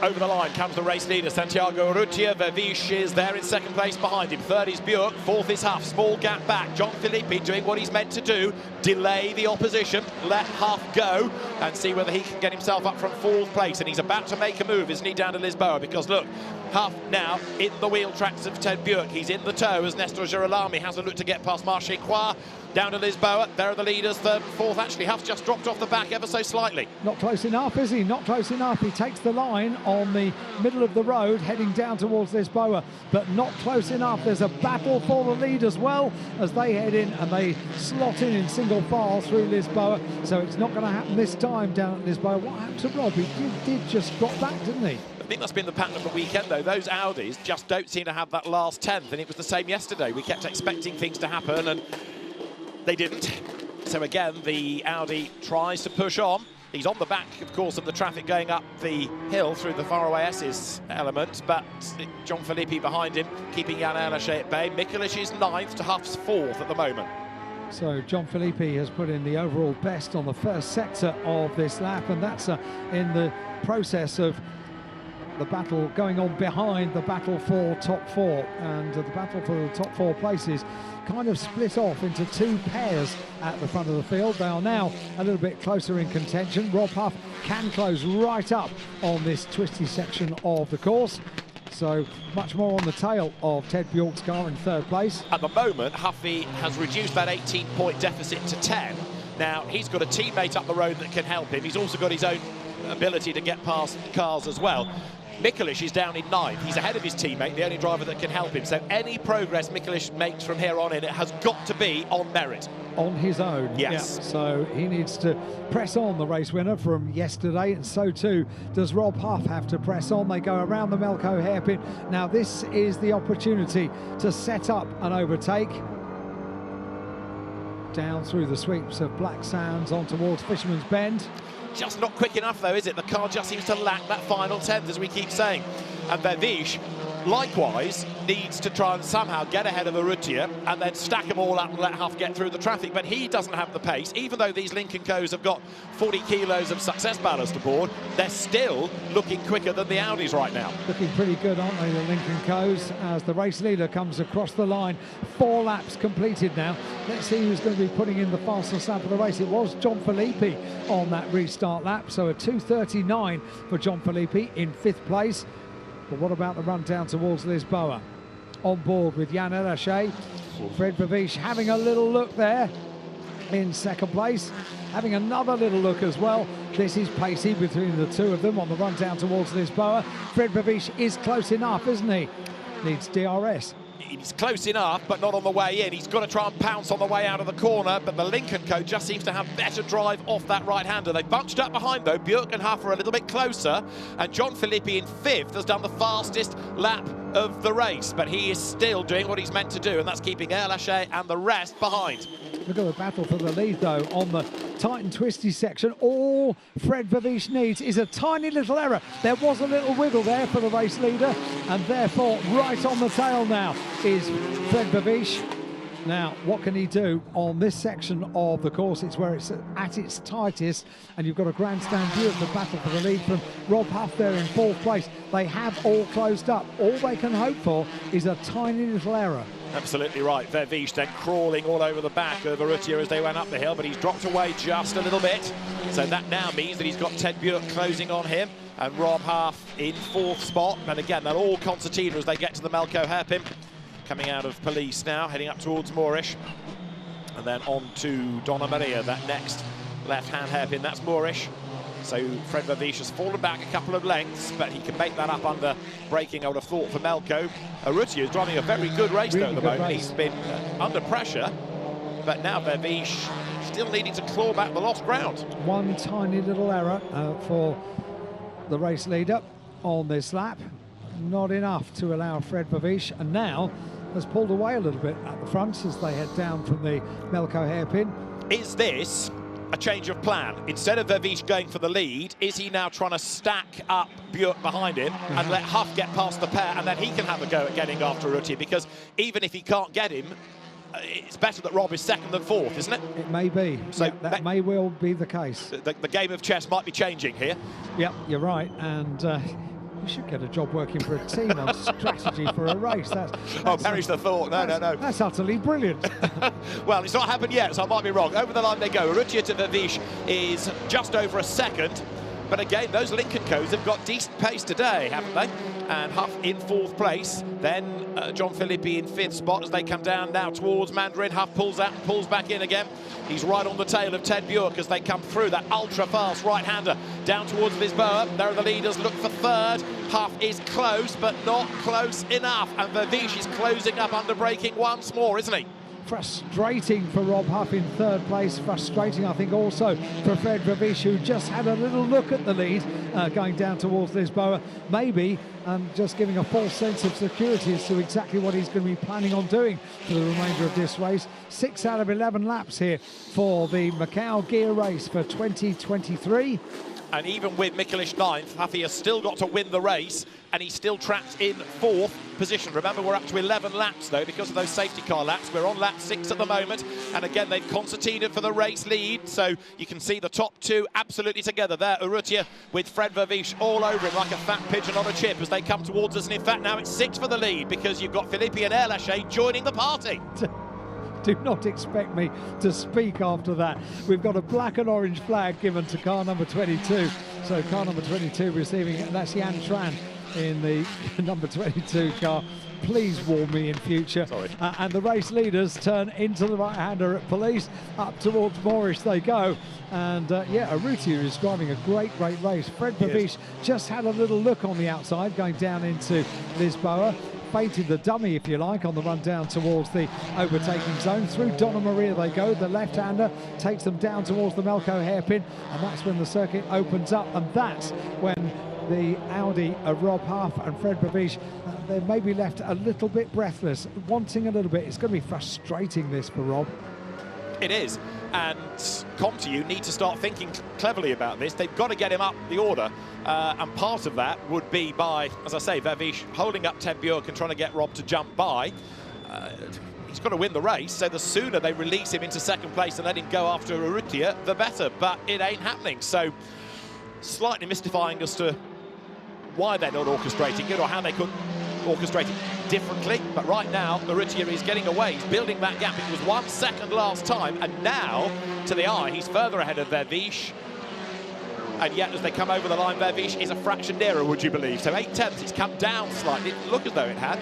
Over the line comes the race leader, Santiago Urrutia. Verviche is there in second place behind him. Third is Bjork, fourth is Huff. Small gap back. John Filippi doing what he's meant to do. Delay the opposition, let Huff go, and see whether he can get himself up from fourth place. And he's about to make a move, isn't he, down to Lisboa? Because look, Huff now in the wheel tracks of Ted Bjork. He's in the tow as Nestor Girolami has a look to get past Marchequois. Down to Lisboa, there are the leaders, third and fourth. Actually, Huff's just dropped off the back ever so slightly.
Not close enough, is he? Not close enough. He takes the line on the middle of the road, heading down towards Lisboa, but not close enough. There's a battle for the lead as well as they head in and they slot in single file through Lisboa. So it's not going to happen this time down at Lisboa. What happened to Rob? He did just drop back, didn't he?
I think that's been the pattern of the weekend, though. Those Audis just don't seem to have that last tenth, and it was the same yesterday. We kept expecting things to happen, and they didn't. So again, the Audi tries to push on. He's on the back, of course, of the traffic going up the hill through the faraway S's element, but John Filippi behind him, keeping Jan Erlacher at bay. Mikulic is ninth to Huff's fourth at the moment.
So John Filippi has put in the overall best on the first sector of this lap, and that's in the process of the battle going on behind the battle for top four, and the battle for the top four places kind of split off into two pairs at the front of the field. They are now a little bit closer in contention. Rob Huff can close right up on this twisty section of the course, so much more on the tail of Ted Bjork's car in third place.
At the moment, Huffy has reduced that 18-point deficit to 10. Now, he's got a teammate up the road that can help him. He's also got his own ability to get past cars as well. Mikulic is down in ninth. He's ahead of his teammate, the only driver that can help him. So any progress Mikulic makes from here on in, it has got to be on merit.
On his own,
yes.
Yeah. So he needs to press on, the race winner from yesterday, and so too does Rob Huff have to press on. They go around the Melco hairpin. Now this is the opportunity to set up an overtake. Down through the sweeps of Black Sands on towards Fisherman's Bend.
just not quick enough, though, is it? The car just seems to lack that final tenth, as we keep saying. And Vervish, likewise, needs to try and somehow get ahead of Urrutia and then stack them all up and let Huff get through the traffic. But he doesn't have the pace. Even though these Lincoln Co's have got 40 kilos of success ballast aboard, they're still looking quicker than the Audis right now.
Looking pretty good, aren't they, the Lincoln Co's, as the race leader comes across the line. 4 laps completed now. Let's see who's going to be putting in the fastest lap of the race. It was John Filippi on that restart lap, so a 2:39 for John Filippi in 5th place. But what about the run down towards Lisboa? On board with Jan Elache. Fred Vervish having a little look there in 2nd place. Having another little look as well. This is pacey between the two of them on the run down towards Lisboa. Fred Vervish is close enough, isn't he? Needs DRS.
He's close enough, but not on the way in. He's got to try and pounce on the way out of the corner, but the Lincoln Co just seems to have better drive off that right-hander. They bunched up behind, though. Björk and Huff are a little bit closer, and John Filippi in 5th has done the fastest lap of the race, but he is still doing what he's meant to do, and that's keeping Elache and the rest behind.
Look at the battle for the lead, though, on the tight and twisty section. All Fred Vervish needs is a tiny little error. There was a little wiggle there for the race leader, and therefore right on the tail now is Fred Vervish. Now, what can he do on this section of the course? It's where it's at its tightest, and you've got a grandstand view of the battle for the lead from Rob Huff there in 4th place. They have all closed up. All they can hope for is a tiny little error.
Absolutely right. Vervish then crawling all over the back of Urrutia as they went up the hill, but he's dropped away just a little bit. So that now means that he's got Ted Björk closing on him, and Rob Huff in 4th spot. And again, they'll all concertina as they get to the Melco hairpin. Coming out of police now, heading up towards Moorish. And then on to Donna Maria, that next left-hand hairpin. That's Moorish. So Fred Vervish has fallen back a couple of lengths, but he can make that up under braking, I would have thought, for Melco. Urrutia is driving a very good race, though, at the moment. He's been under pressure, but now Vervish still needing to claw back the lost ground. One
tiny little error for the race leader on this lap. Not enough to allow Fred Vervish, and now has pulled away a little bit at the front as they head down from the Melco hairpin.
Is this a change of plan? Instead of Vervish going for the lead, is he now trying to stack up Björk behind him and let Huff get past the pair, and then he can have a go at getting after Urrutia? Because even if he can't get him, it's better that Rob is 2nd than 4th, isn't it?
It may be. So yeah, that may well be the case.
The game of chess might be changing here.
Yep, you're right. And you should get a job working for a team on strategy for a race. That's
perish the thought. No.
That's utterly brilliant.
Well, it's not happened yet, so I might be wrong. Over the line they go. Urrutia to Vervish is just over a second. But again, those Lincoln Co's have got decent pace today, haven't they? And Huff in 4th place. Then John Filippi in 5th spot as they come down now towards Mandarin. Huff pulls out and pulls back in again. He's right on the tail of Ted Björk as they come through that ultra-fast right-hander down towards Lisboa. There are the leaders, look for 3rd. Huff is close, but not close enough. And Vervish is closing up under braking once more, isn't he?
Frustrating for Rob Huff in 3rd place. Frustrating, I think, also for Fred Vervish, who just had a little look at the lead going down towards Lisboa. Maybe just giving a false sense of security as to exactly what he's going to be planning on doing for the remainder of this race. 6 out of 11 laps here for the Macau Guia race for 2023.
And even with Mikolish 9th, Huffy has still got to win the race, and he's still trapped in 4th position. Remember, we're up to 11 laps, though, because of those safety car laps. We're on lap 6 at the moment, and again, they've concertinaed for the race lead, so you can see the top 2 absolutely together there. Urrutia with Fred Vervish all over him like a fat pigeon on a chip as they come towards us, and in fact, now it's 6 for the lead, because you've got Filippi and Elache joining the party.
Do not expect me to speak after that. We've got a black and orange flag given to car number 22. So car number 22 receiving it, and that's Jan Tran in the number 22 car. Please warn me in future.
Sorry.
And the race leaders turn into the right-hander at police. Up towards Moorish they go. And yeah, Urrutia is driving a great race. Fred Vervish just had a little look on the outside going down into Lisboa. Feinted the dummy, if you like, on the run down towards the overtaking zone. Through Donna Maria they go. The left-hander takes them down towards the Melco hairpin, and that's when the circuit opens up, and that's when the Audi of Rob Huff and Fred Vervish, they may be left a little bit breathless, wanting a little bit. It's going to be frustrating, this, for Rob.
It is, and Comte need to start thinking cleverly about this. They've got to get him up the order, and part of that would be by, as I say, Vervish holding up Ted Bjork and trying to get Rob to jump by. He's got to win the race, so the sooner they release him into second place and let him go after Urrutia, the better, but it ain't happening. So slightly mystifying as to why they're not orchestrating it or how they could orchestrate it differently, but right now Urrutia is getting away. He's building that gap. It was 1 second last time, and now to the eye he's further ahead of Vervish, and yet as they come over the line Vervish is a fraction nearer, would you believe. So 8/10, it's come down slightly. It didn't look as though it had,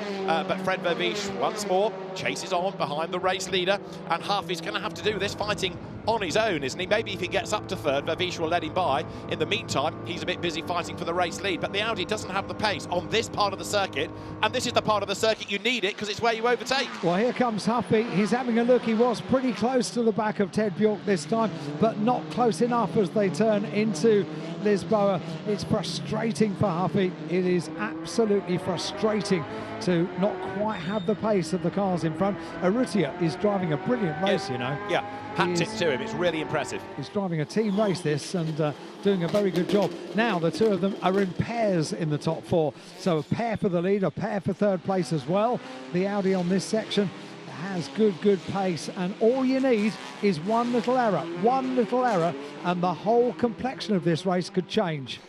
but Fred Vervish once more chases on behind the race leader, and Huff is going to have to do this fighting on his own, isn't he? Maybe if he gets up to third, Vervish will let him by. In the meantime, he's a bit busy fighting for the race lead, but the Audi doesn't have the pace on this part of the circuit, and this is the part of the circuit you need it, because it's where you overtake.
Well, here comes Huffy. He's having a look. He was pretty close to the back of Ted Bjork this time, but not close enough as they turn into Lisboa. It's frustrating for Huffy. It is absolutely frustrating to not quite have the pace of the cars in front. Urrutia is driving a brilliant race, you know.
Yeah, hat tip to him. It's really impressive.
He's driving a team race this and doing a very good job. Now the two of them are in pairs in the top four. So a pair for the lead, a pair for third place as well. The Audi on this section has good pace, and all you need is one little error, and the whole complexion of this race could change.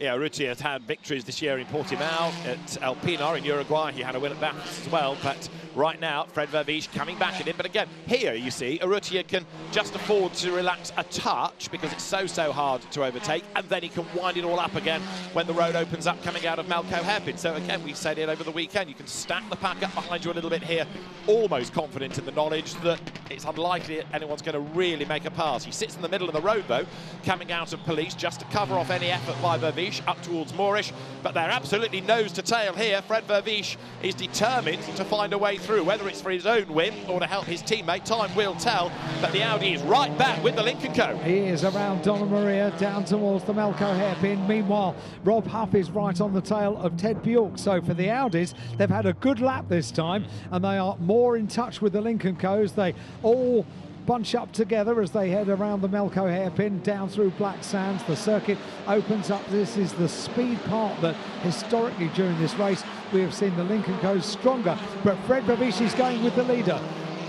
Yeah, Urrutia has had victories this year in Portimao, at El Pinar in Uruguay. He had a win at that as well, but right now Fred Vervish coming back at him. But again, here you see Urrutia can just afford to relax a touch because it's so hard to overtake, and then he can wind it all up again when the road opens up coming out of Macau hairpin. So again, we said it over the weekend, you can stack the pack up behind you a little bit here, almost confident in the knowledge that it's unlikely anyone's going to really make a pass. He sits in the middle of the road though, coming out of police just to cover off any effort by Vervish up towards Moorish, but they're absolutely nose to tail here. Fred Vervish is determined to find a way through, whether it's for his own win or to help his teammate. Time will tell, but the Audi is right back with the Lincoln Co.
He is around Donna Maria down towards the Melco hairpin. Meanwhile, Rob Huff is right on the tail of Ted Bjork. So for the Audis, they've had a good lap this time, and they are more in touch with the Lincoln Co's. They all bunch up together as they head around the Melco hairpin down through Black Sands. The circuit opens up. This is the speed part that historically during this race we have seen the Lincoln Co's stronger, but Fred Vervish is going with the leader.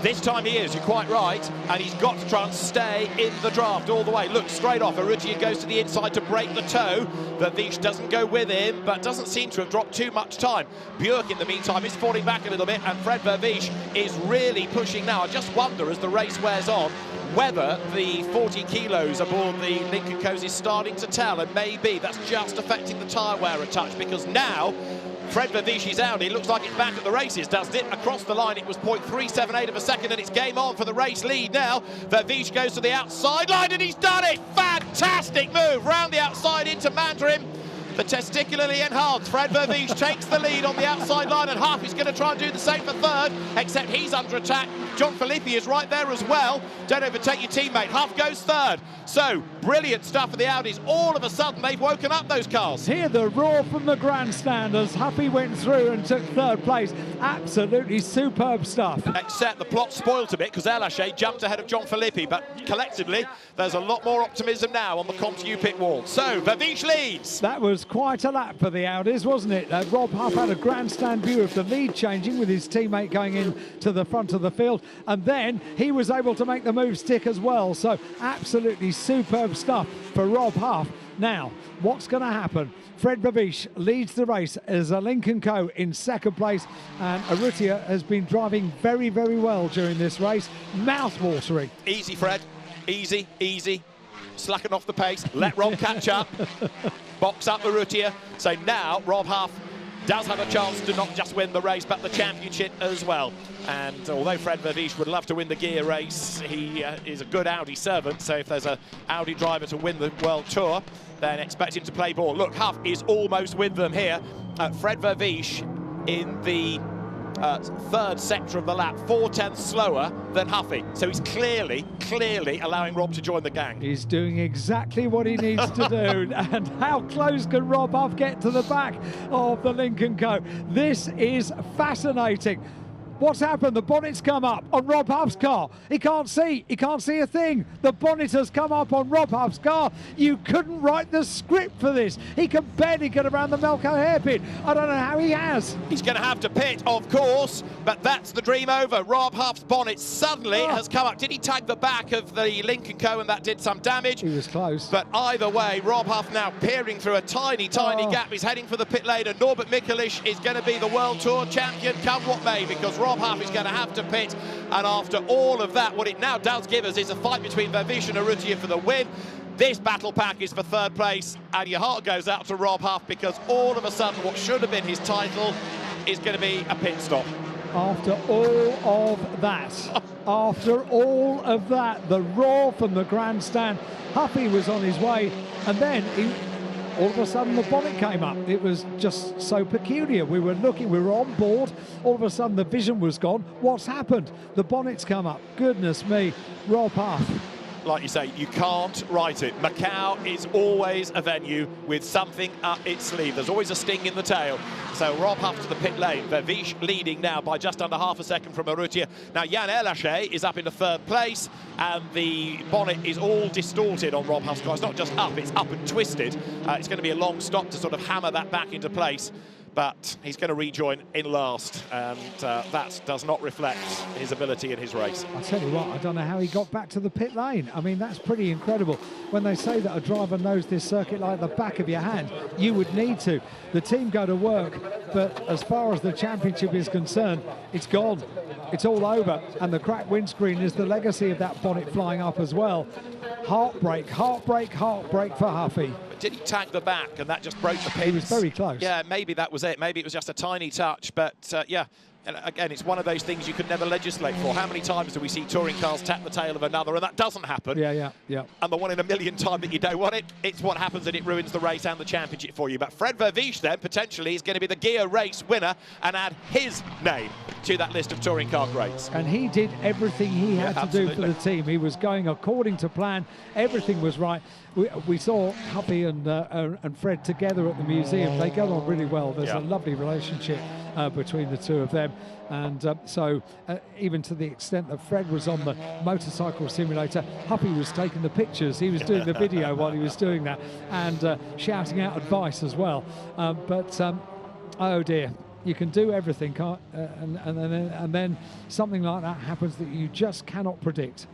This time he is, you're quite right, and he's got to try and stay in the draft all the way. Look, straight off, Urrutia goes to the inside to break the toe. Vervish doesn't go with him, but doesn't seem to have dropped too much time. Bjork, in the meantime, is falling back a little bit, and Fred Vervish is really pushing now. I just wonder, as the race wears on, whether the 40 kilos aboard the Lincoln Co's is starting to tell, and maybe that's just affecting the tyre wear a touch, because now Fred Vervish's Audi looks like it's back at the races, doesn't it? Across the line, it was 0.378 of a second, and it's game on for the race lead now. Vervish goes to the outside line, and he's done it! Fantastic move round the outside into Mandarin. The testicularly enhanced Fred Vervish takes the lead on the outside line, and Huff is going to try and do the same for third, except he's under attack. John Filippi is right there as well. Don't overtake your teammate. Huff goes third. So, brilliant stuff for the Audis. All of a sudden, they've woken up those cars.
Hear the roar from the grandstand as Huffy went through and took third place. Absolutely superb stuff.
Except the plot spoilt a bit because Elache jumped ahead of John Filippi, but collectively, there's a lot more optimism now on the Comte pit wall. So, Vervish leads.
That was quite a lap for the Audis, wasn't it? Rob Huff had a grandstand view of the lead changing with his teammate going in to the front of the field, and then he was able to make the move stick as well. So absolutely superb stuff for Rob Huff. Now, what's going to happen? Fred Vervish leads the race as a Lincoln Co in second place, and Urrutia has been driving very well during this race. Mouth-watering.
Easy, Fred. Easy, easy. Slacken off the pace. Let Rob catch up. Box up Urrutia. So now Rob Huff does have a chance to not just win the race, but the championship as well. And although Fred Vervish would love to win the Guia race, he is a good Audi servant. So if there's an Audi driver to win the World Tour, then expect him to play ball. Look, Huff is almost with them here. Fred Vervish in the third sector of the lap, 4/10 slower than Huffy. So he's clearly allowing Rob to join the gang.
He's doing exactly what he needs to do. And how close can Rob Huff get to the back of the Lincoln Co? This is fascinating. What's happened? The bonnet's come up on Rob Huff's car. He can't see a thing. The bonnet has come up on Rob Huff's car. You couldn't write the script for this. He can barely get around the Macau hairpin. I don't know how he has.
He's going to have to pit, of course, but that's the dream over. Rob Huff's bonnet suddenly has come up. Did he tag the back of the Lincoln Co and that did some damage?
He was close.
But either way, Rob Huff now peering through a tiny gap. He's heading for the pit lane, and Norbert Mikelish is going to be the World Tour champion come what may, because Rob Huff is going to have to pit. And after all of that, what it now does give us is a fight between Vervish and Urrutia for the win. This battle pack is for third place, and your heart goes out to Rob Huff, because all of a sudden what should have been his title is going to be a pit stop.
After all of that, the roar from the grandstand, Huffy was on his way, and then all of a sudden the bonnet came up. It was just so peculiar. We were on board, all of a sudden the vision was gone. What's happened? The bonnet's come up. Goodness me, Rob Huff.
Like you say, you can't write it. Macau is always a venue with something up its sleeve. There's always a sting in the tail. So Rob Huff to the pit lane. Vervish leading now by just under half a second from Urrutia. Now Jan Elaché is up into third place, and the bonnet is all distorted on Rob Huff's car. It's not just up, it's up and twisted. It's going to be a long stop to sort of hammer that back into place. But he's going to rejoin in last, and that does not reflect his ability in his race.
I'll tell you what, I don't know how he got back to the pit lane. I mean, that's pretty incredible. When they say that a driver knows this circuit like the back of your hand, you would need to. The team go to work, but as far as the championship is concerned, it's gone. It's all over, and the cracked windscreen is the legacy of that bonnet flying up as well. Heartbreak, heartbreak, heartbreak for Huffy.
But did he tag the back and that just broke the pins?
He was very close.
Yeah, maybe that was it. Maybe it was just a tiny touch, but yeah. And again, it's one of those things you could never legislate for. How many times do we see touring cars tap the tail of another, and that doesn't happen?
Yeah.
And the one in a million time that you don't want it, it's what happens, and it ruins the race and the championship for you. But Fred Vervish then, potentially, is going to be the Guia race winner and add his name to that list of touring car greats.
And he did everything he had to do for the team. He was going according to plan. Everything was right. We saw Huffy and Fred together at the museum. They go on really well. There's a lovely relationship between the two of them. And so even to the extent that Fred was on the motorcycle simulator, Huffy was taking the pictures. He was doing the video while he was doing that, and shouting out advice as well. But oh dear. You can do everything, can't, and then something like that happens that you just cannot predict.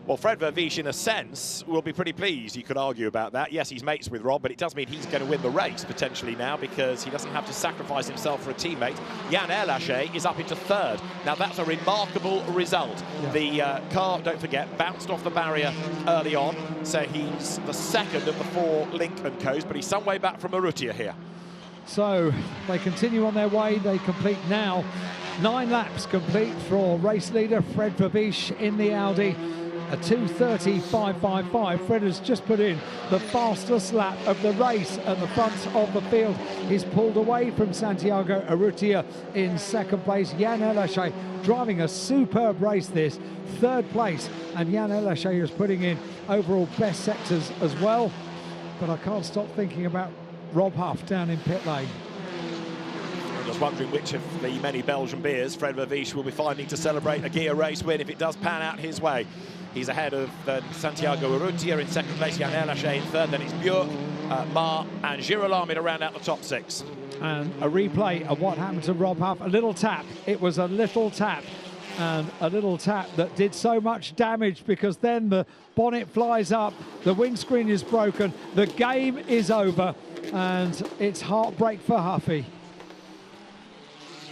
Well, Fred Vervish, in a sense, will be pretty pleased. You could argue about that. Yes, he's mates with Rob, but it does mean he's going to win the race, potentially, now, because he doesn't have to sacrifice himself for a teammate. Jan Elaché is up into third. Now, that's a remarkable result. Yeah. The car, don't forget, bounced off the barrier early on, so he's the second of the four Lincoln Co's, but he's some way back from Urrutia here. So
they continue on their way. They complete now 9 laps complete for race leader Fred Vervish in the Audi. A 2:30.555. Fred has just put in the fastest lap of the race at the front of the field. He's pulled away from Santiago Urrutia in second place. Jan Elaché driving a superb race this, third place, and Jan Elaché is putting in overall best sectors as well. But I can't stop thinking about Rob Huff down in pit lane.
I'm just wondering which of the many Belgian beers Fred Vervish will be finding to celebrate a Guia race win if it does pan out his way. He's ahead of Santiago Urrutia in second place, Jan Elaché in third, then it's Bure, Mar and Girolami to round out the top 6.
And a replay of what happened to Rob Huff, a little tap. It was a little tap, and a little tap that did so much damage, because then the bonnet flies up, the windscreen is broken, the game is over, and it's heartbreak for Huffy.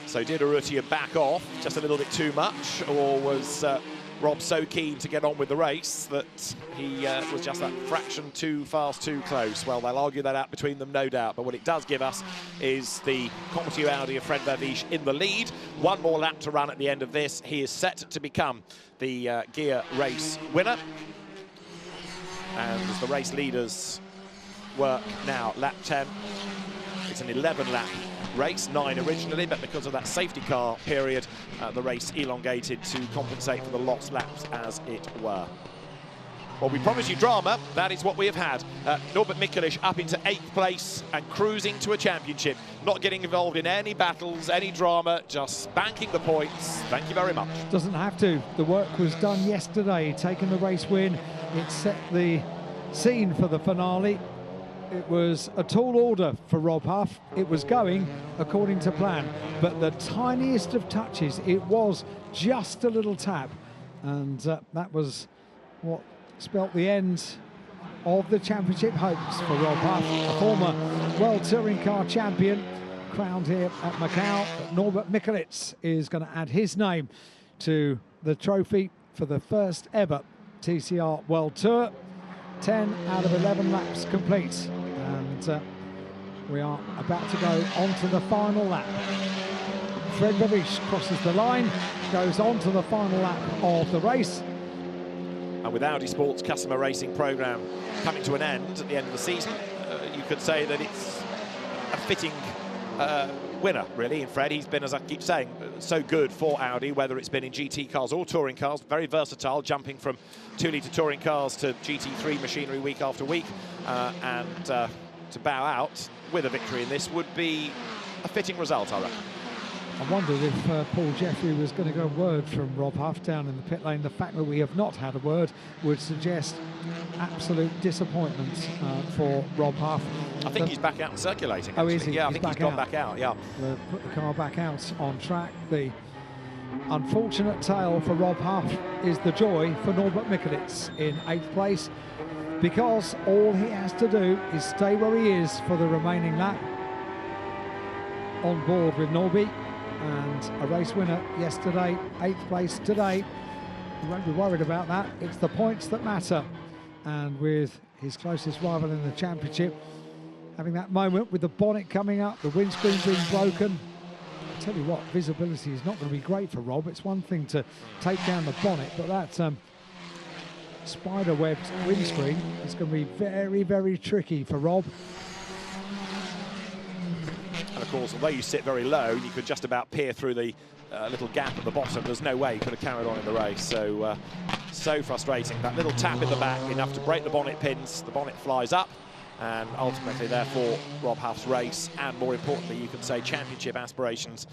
So did Urrutia back off just a little bit too much, or was Rob so keen to get on with the race that he was just that fraction too fast, too close? Well, they'll argue that out between them, no doubt. But what it does give us is the Competition Audi of Fred Vervish in the lead. One more lap to run at the end of this. He is set to become the Guia race winner. And as the race leaders work now, lap 10, it's an 11-lap race, 9 originally, but because of that safety car period, the race elongated to compensate for the lost laps, as it were. Well, we promised you drama. That is what we have had. Norbert Mikulic up into 8th place and cruising to a championship. Not getting involved in any battles, any drama, just banking the points. Thank you very much.
Doesn't have to. The work was done yesterday, taking the race win. It set the scene for the finale. It was a tall order for Rob Huff. It was going according to plan, but the tiniest of touches, it was just a little tap, and that was what spelt the end of the championship hopes for Rob Huff, a former World Touring Car champion, crowned here at Macau. But Norbert Mikulic is going to add his name to the trophy for the first ever TCR World Tour. 10 out of 11 laps complete, and we are about to go on to the final lap. Fred Babiš crosses the line, goes on to the final lap of the race.
And with Audi Sports customer racing programme coming to an end at the end of the season, you could say that it's a fitting winner, really, in Fred. He's been, as I keep saying, so good for Audi, whether it's been in GT cars or touring cars, very versatile, jumping from 2-litre touring cars to GT3 machinery week after week, and to bow out with a victory in this would be a fitting result, I reckon.
I wondered if Paul Jeffrey was going to go a word from Rob Huff down in the pit lane. The fact that we have not had a word would suggest absolute disappointment for Rob Huff.
I think he's back out and circulating.
Oh,
actually.
is he?
Yeah, I think he's gone back out, yeah.
They'll put the car back out on track. The unfortunate tale for Rob Huff is the joy for Norbert Mikulic in 8th place, because all he has to do is stay where he is for the remaining lap, on board with Norby, and a race winner yesterday, 8th place today. You won't be worried about that. It's the points that matter. And with his closest rival in the championship having that moment with the bonnet coming up, the windscreen being broken, I tell you what, visibility is not going to be great for Rob. It's one thing to take down the bonnet, but that spider-webbed windscreen is going to be very, very tricky for Rob.
And of course, although you sit very low, you could just about peer through the little gap at the bottom. There's no way he could have carried on in the race. So, so frustrating. That little tap in the back, enough to break the bonnet pins. The bonnet flies up, and ultimately, therefore, Rob Huff's race, and more importantly, you can say championship aspirations,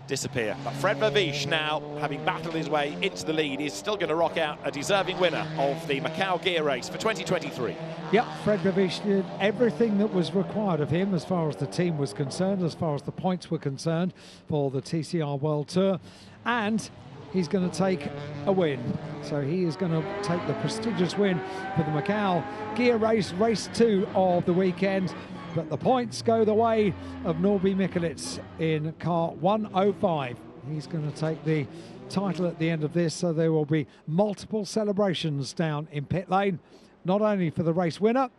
disappear. But Fred Babiš now, having battled his way into the lead, is still going to rock out a deserving winner of the Macau Guia race for 2023.
Yep, Fred Babiš did everything that was required of him as far as the team was concerned, as far as the points were concerned for the TCR World Tour, and he's going to take a win. So he is going to take the prestigious win for the Macau Guia race, race 2 of the weekend. But the points go the way of Norbert Mikulic in car 105. He's going to take the title at the end of this, so there will be multiple celebrations down in pit lane, not only for the race winner,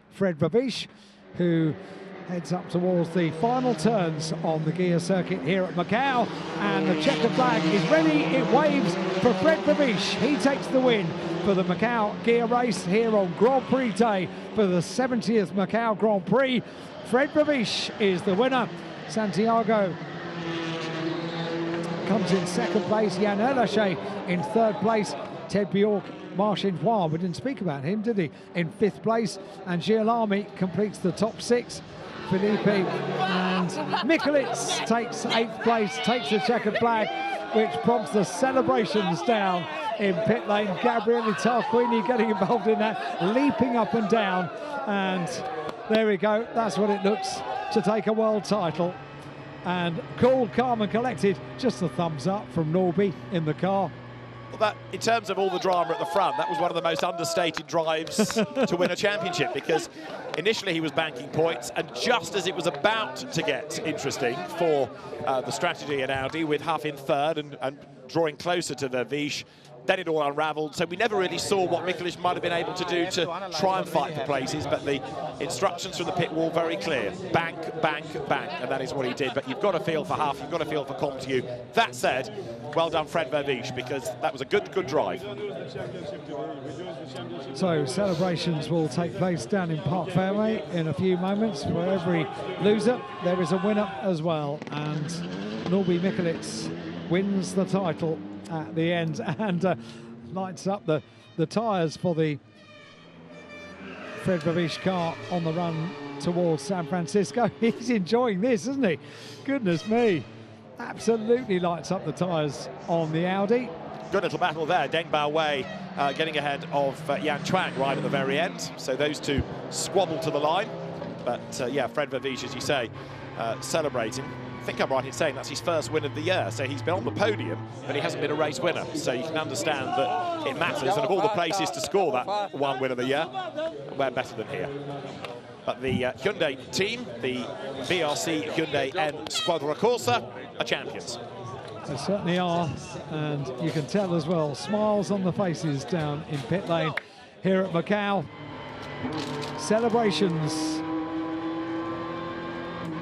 Fred Babiš, who heads up towards the final turns on the Guia circuit here at Macau, and the checkered flag is ready. It waves for Fred Babiš. He takes the win for the Macau Guia race here on Grand Prix Day for the 70th Macau Grand Prix. Fred Babiš is the winner. Santiago comes in 2nd place. Jan Erlache in 3rd place. Ted Bjork, Marcin Hua, we didn't speak about him, did he? In 5th place. And Girolami completes the top 6. Felipe and Mikulic takes 8th place, takes the checkered flag, which prompts the celebrations down in pit lane. Gabriele Tarquini getting involved in that, leaping up and down, and there we go. That's what it looks to take a world title. And cool, calm and collected, just a thumbs up from Norby in the car.
Well, that, in terms of all the drama at the front, that was one of the most understated drives to win a championship, because initially he was banking points, and just as it was about to get interesting for the strategy at Audi, with Huff in 3rd and drawing closer to Babiš, then it all unravelled. So we never really saw what Mikulic might have been able to do to try and fight for places, but the instructions from the pit wall very clear: bank, bank, bank, and that is what he did. But you've got to feel for Huff, you've got to feel for Comteau. That said, well done Fred Babiš, because that was a good drive.
So celebrations will take place down in Park Fairway in a few moments. For every loser, there is a winner as well, and Norbert Mikulic wins the title at the end, and lights up the tyres for the Fred Vavish car on the run towards San Francisco. He's enjoying this, isn't he? Goodness me. Absolutely lights up the tyres on the Audi.
Good little battle there. Deng Bao Wei getting ahead of Yan Chuang right at the very end. So those two squabble to the line. But yeah, Fred Vavish, as you say, celebrating. I think I'm right in saying that's his first win of the year. So he's been on the podium, but he hasn't been a race winner. So you can understand that it matters. And of all the places to score that one win of the year, we're better than here. But the Hyundai team, the BRC Hyundai N Squadra Corsa, are champions.
They certainly are, and you can tell as well, smiles on the faces down in pit lane here at Macau. Celebrations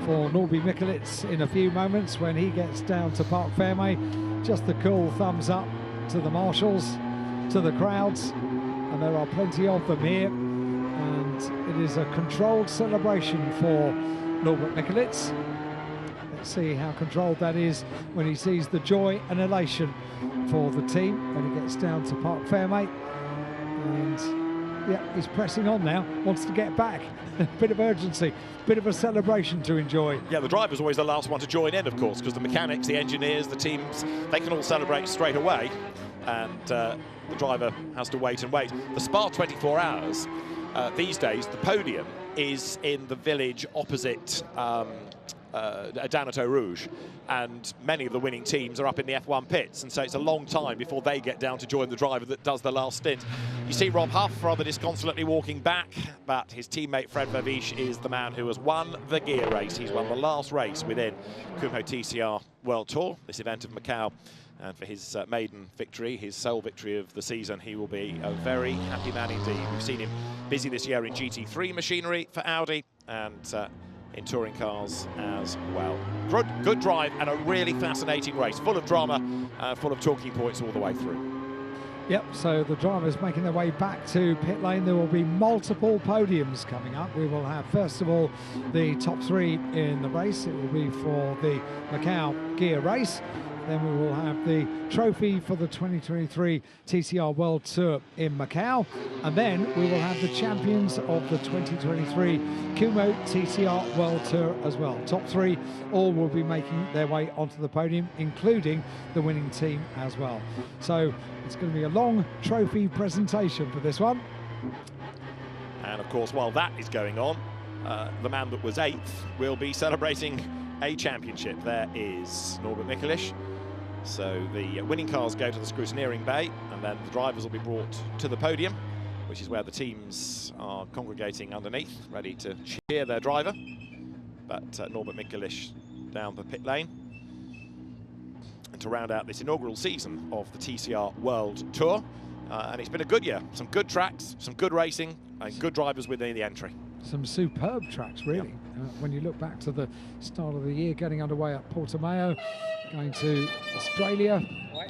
for Norby Mikulits in a few moments when he gets down to Parc Fermé. Just the cool thumbs up to the marshals, to the crowds, and there are plenty of them here. And it is a controlled celebration for Norbert Mikulits. Let's see how controlled that is when he sees the joy and elation for the team when he gets down to Parc Fermé. And yeah, he's pressing on now, wants to get back. A bit of urgency, bit of a celebration to enjoy.
Yeah, the driver's always the last one to join in, of course, because the mechanics, the engineers, the teams, they can all celebrate straight away. And the driver has to wait and wait. The Spa 24 hours, these days, the podium is in the village opposite Danato Rouge, and many of the winning teams are up in the F1 pits, and so it's a long time before they get down to join the driver that does the last stint. You see Rob Huff rather disconsolately walking back, but his teammate Fred Vavish is the man who has won the Guia race. He's won the last race within Kumho TCR World Tour, this event of Macau. And for his maiden victory, his sole victory of the season, he will be a very happy man indeed. We've seen him busy this year in GT3 machinery for Audi and in touring cars as well. Good drive and a really fascinating race, full of drama, full of talking points all the way through.
Yep, so the drivers making their way back to pit lane. There will be multiple podiums coming up. We will have, first of all, the top three in the race. It will be for the Macau Guia race. Then we will have the trophy for the 2023 TCR World Tour in Macau. And then we will have the champions of the 2023 Kumho TCR World Tour as well. Top three all will be making their way onto the podium, including the winning team as well. So it's going to be a long trophy presentation for this one.
And of course, while that is going on, the man that was 8th will be celebrating a championship. There is Norbert Mikulits. So the winning cars go to the scrutineering bay, and then the drivers will be brought to the podium, which is where the teams are congregating underneath, ready to cheer their driver. But Norbert Mikulits down the pit lane. And to round out this inaugural season of the TCR World Tour. And it's been a good year. Some good tracks, some good racing, and good drivers within the entry.
Some superb tracks, really. Yep. When you look back to the start of the year, getting underway at Portimao, going to Australia,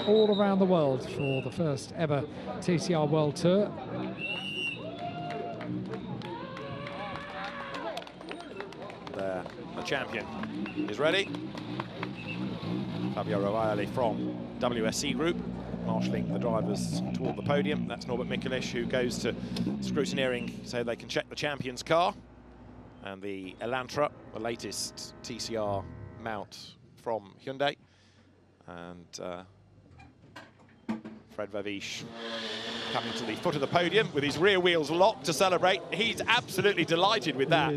all around the world for the first ever TCR World Tour.
There, the champion is ready. Fabio Rovaili from WSC Group, marshalling the drivers toward the podium. That's Norbert Mikulits, who goes to scrutineering so they can check the champion's car. And the Elantra, the latest TCR mount from Hyundai. And Fred Vavish coming to the foot of the podium with his rear wheels locked to celebrate. He's absolutely delighted with that.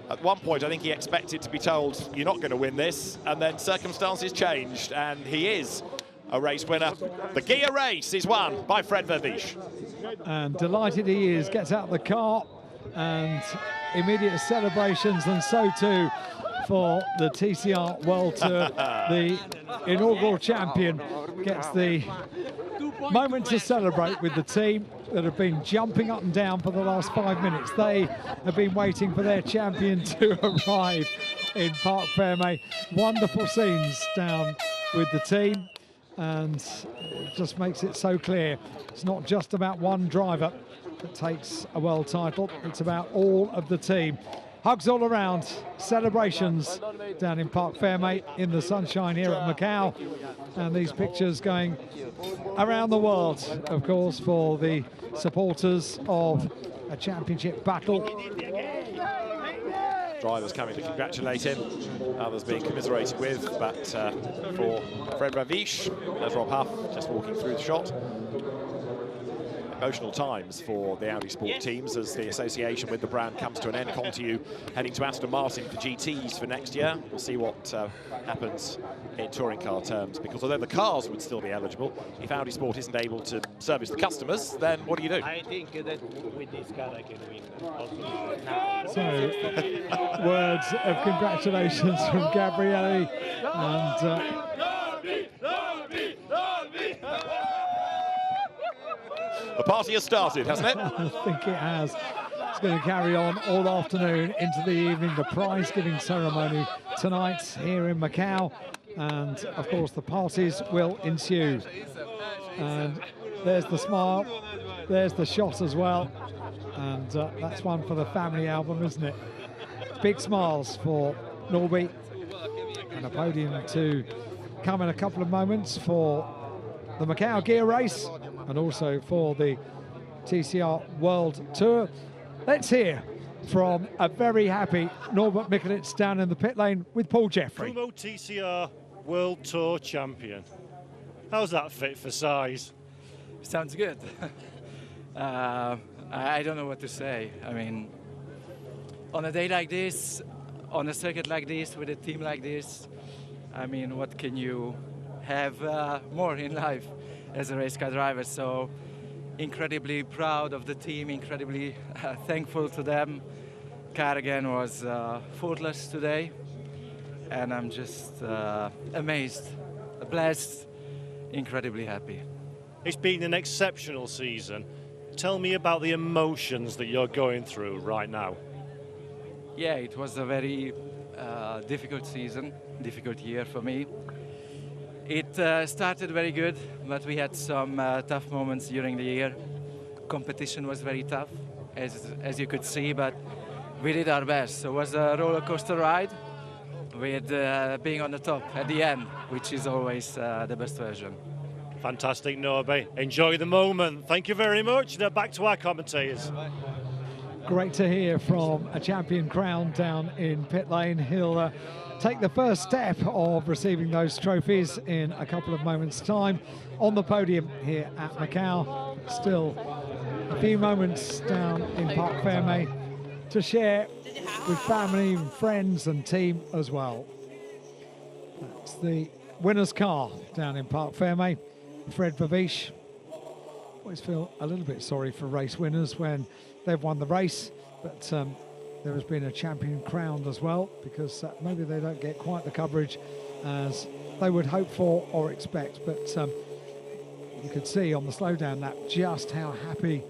At one point, I think he expected to be told, you're not going to win this, and then circumstances changed, and he is a race winner. The Guia race is won by Fred Vavish.
And delighted he is, gets out of the car, and immediate celebrations, and so too for the TCR World Tour. The inaugural champion gets the moment to celebrate with the team that have been jumping up and down for the last 5 minutes. They have been waiting for their champion to arrive in Parc Fermé. Wonderful scenes down with the team, and it just makes it so clear it's not just about one driver that takes a world title, it's about all of the team. Hugs all around, celebrations down in Parc Fermé in the sunshine here at Macau, and these pictures going around the world, of course, for the supporters of a championship battle.
Drivers coming to congratulate him, others being commiserated with, but for Fred Ravish, there's Rob Huff just walking through the shot. Emotional times for the Audi Sport teams as the association with the brand comes to an end. Contiu heading to Aston Martin for GTs for next year. We'll see what happens in touring car terms, because although the cars would still be eligible, if Audi Sport isn't able to service the customers, then what do you do?
I think that with this car I can win.
So, words of congratulations from Gabrielli, and
the party has started, hasn't it?
I think it has. It's going to carry on all afternoon into the evening. The prize-giving ceremony tonight here in Macau, and of course the parties will ensue. And there's the smile, there's the shot as well, and that's one for the family album, isn't it? Big smiles for Norby, and a podium to come in a couple of moments for the Macau Guia race, and also for the TCR World Tour. Let's hear from a very happy Norbert Mikulec down in the pit lane with Paul Jeffrey.
Kumo TCR World Tour champion. How's that fit for size?
Sounds good. I don't know what to say. I mean, on a day like this, on a circuit like this, with a team like this, I mean, what can you have more in life as a race car driver? So incredibly proud of the team, incredibly thankful to them. Car again was faultless today, and I'm just amazed, blessed, incredibly happy.
It's been an exceptional season. Tell me about the emotions that you're going through right now.
Yeah, it was a very difficult season, difficult year for me. It started very good, but we had some tough moments during the year. Competition was very tough, as you could see, but we did our best. So it was a roller coaster ride with being on the top at the end, which is always the best version.
Fantastic, Norby. Enjoy the moment. Thank you very much. Now back to our commentators.
Great to hear from a champion crown down in pit lane. He'll take the first step of receiving those trophies in a couple of moments' time on the podium here at Macau. Still a few moments down in Parc Fermé to share with family and friends and team as well. That's the winner's car down in Parc Fermé. Fred Vavish. Always feel a little bit sorry for race winners when they've won the race, but there has been a champion crowned as well, because maybe they don't get quite the coverage as they would hope for or expect. But you could see on the slowdown lap just how happy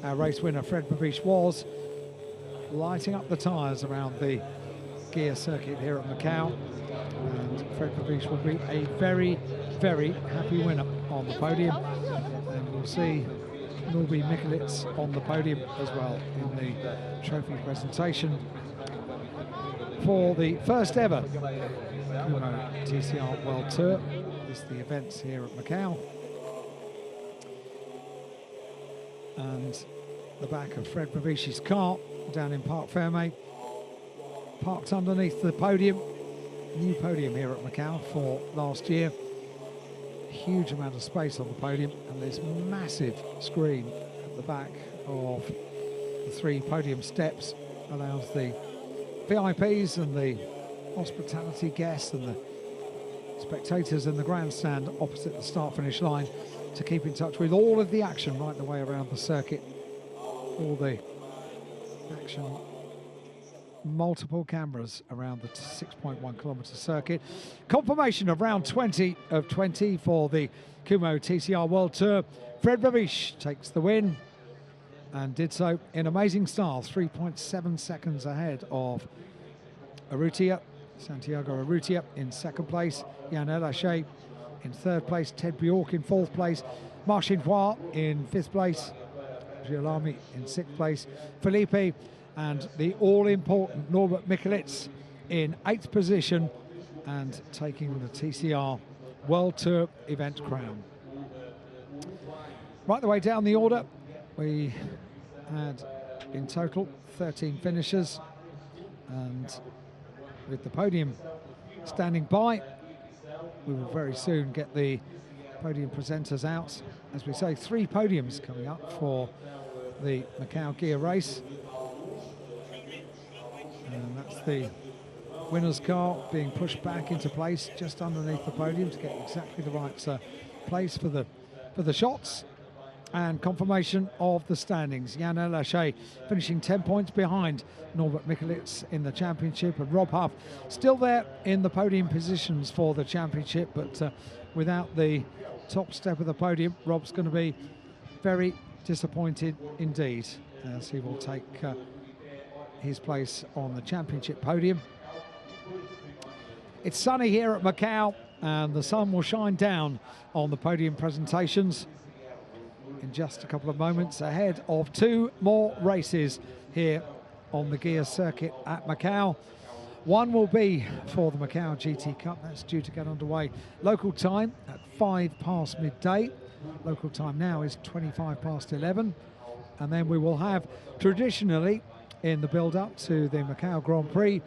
our race winner Fred Vavish was, lighting up the tyres around the Guia circuit here at Macau. And Fred Vavish will be a very, very happy winner on the podium. And we'll see Norby Mikulec on the podium as well in the trophy presentation for the first ever Kumo TCR World Tour. This is the events here at Macau. And the back of Fred Vavish's car down in Parc Fermé, parked underneath the podium. New podium here at Macau for last year. Huge amount of space on the podium, and this massive screen at the back of the three podium steps allows the VIPs and the hospitality guests and the spectators in the grandstand opposite the start-finish line to keep in touch with all of the action right the way around the circuit. All the action, multiple cameras around the 6.1 kilometre circuit. Confirmation of round 20 of 20 for the Kumo TCR World Tour. Fred Vavish takes the win and did so in amazing style, 3.7 seconds ahead of Urrutia, Santiago Urrutia in second place, Yann Elaché in third place, Ted Bjork in fourth place, Marcin Roy in fifth place, Girolami in sixth place, Felipe and the all-important Norbert Mikulec in eighth position and taking the TCR World Tour event crown. Right the way down the order, we had in total, 13 finishers. And with the podium standing by, we will very soon get the podium presenters out. As we say, 3 podiums coming up for the Macau Guia race. And that's the winner's car being pushed back into place just underneath the podium to get exactly the right place for the shots. And confirmation of the standings. Jan Lachey finishing 10 points behind Norbert Mikulits in the championship, and Rob Huff still there in the podium positions for the championship, but without the top step of the podium, Rob's going to be very disappointed indeed, as he will take his place on the championship podium. It's sunny here at Macau, and the sun will shine down on the podium presentations in just a couple of moments, ahead of 2 more races here on the Guia circuit at Macau. One will be for the Macau GT Cup. That's due to get underway local time at 5 past midday. Local time now is 25 past 11. And then we will have, traditionally in the build-up to the Macau Grand Prix,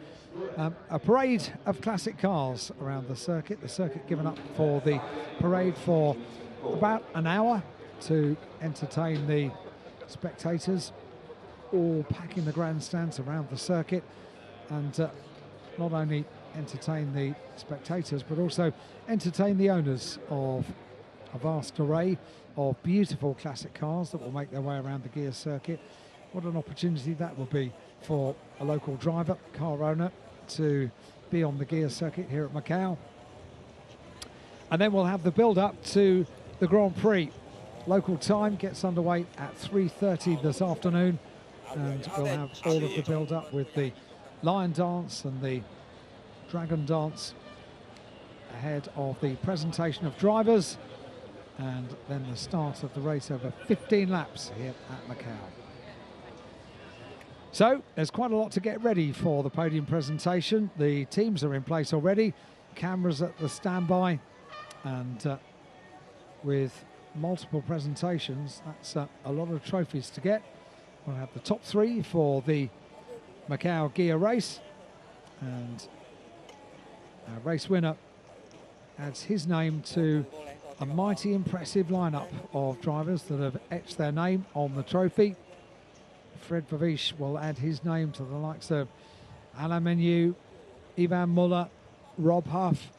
a parade of classic cars around the circuit. The circuit given up for the parade for about an hour to entertain the spectators, all packing the grandstands around the circuit, and not only entertain the spectators but also entertain the owners of a vast array of beautiful classic cars that will make their way around the Guia circuit. What an opportunity that will be for a local driver, car owner, to be on the Guia circuit here at Macau. And then we'll have the build-up to the Grand Prix. Local time gets underway at 3:30 this afternoon, and we'll have all of the build-up with the Lion Dance and the Dragon Dance ahead of the presentation of drivers, and then the start of the race over 15 laps here at Macau. So there's quite a lot to get ready for the podium presentation. The teams are in place already, cameras at the standby, and with multiple presentations, that's a lot of trophies to get. We'll have the top 3 for the Macau Guia race, and our race winner adds his name to a mighty impressive lineup of drivers that have etched their name on the trophy. Fred Vavish will add his name to the likes of Alain Menu, Ivan Muller, Rob Huff.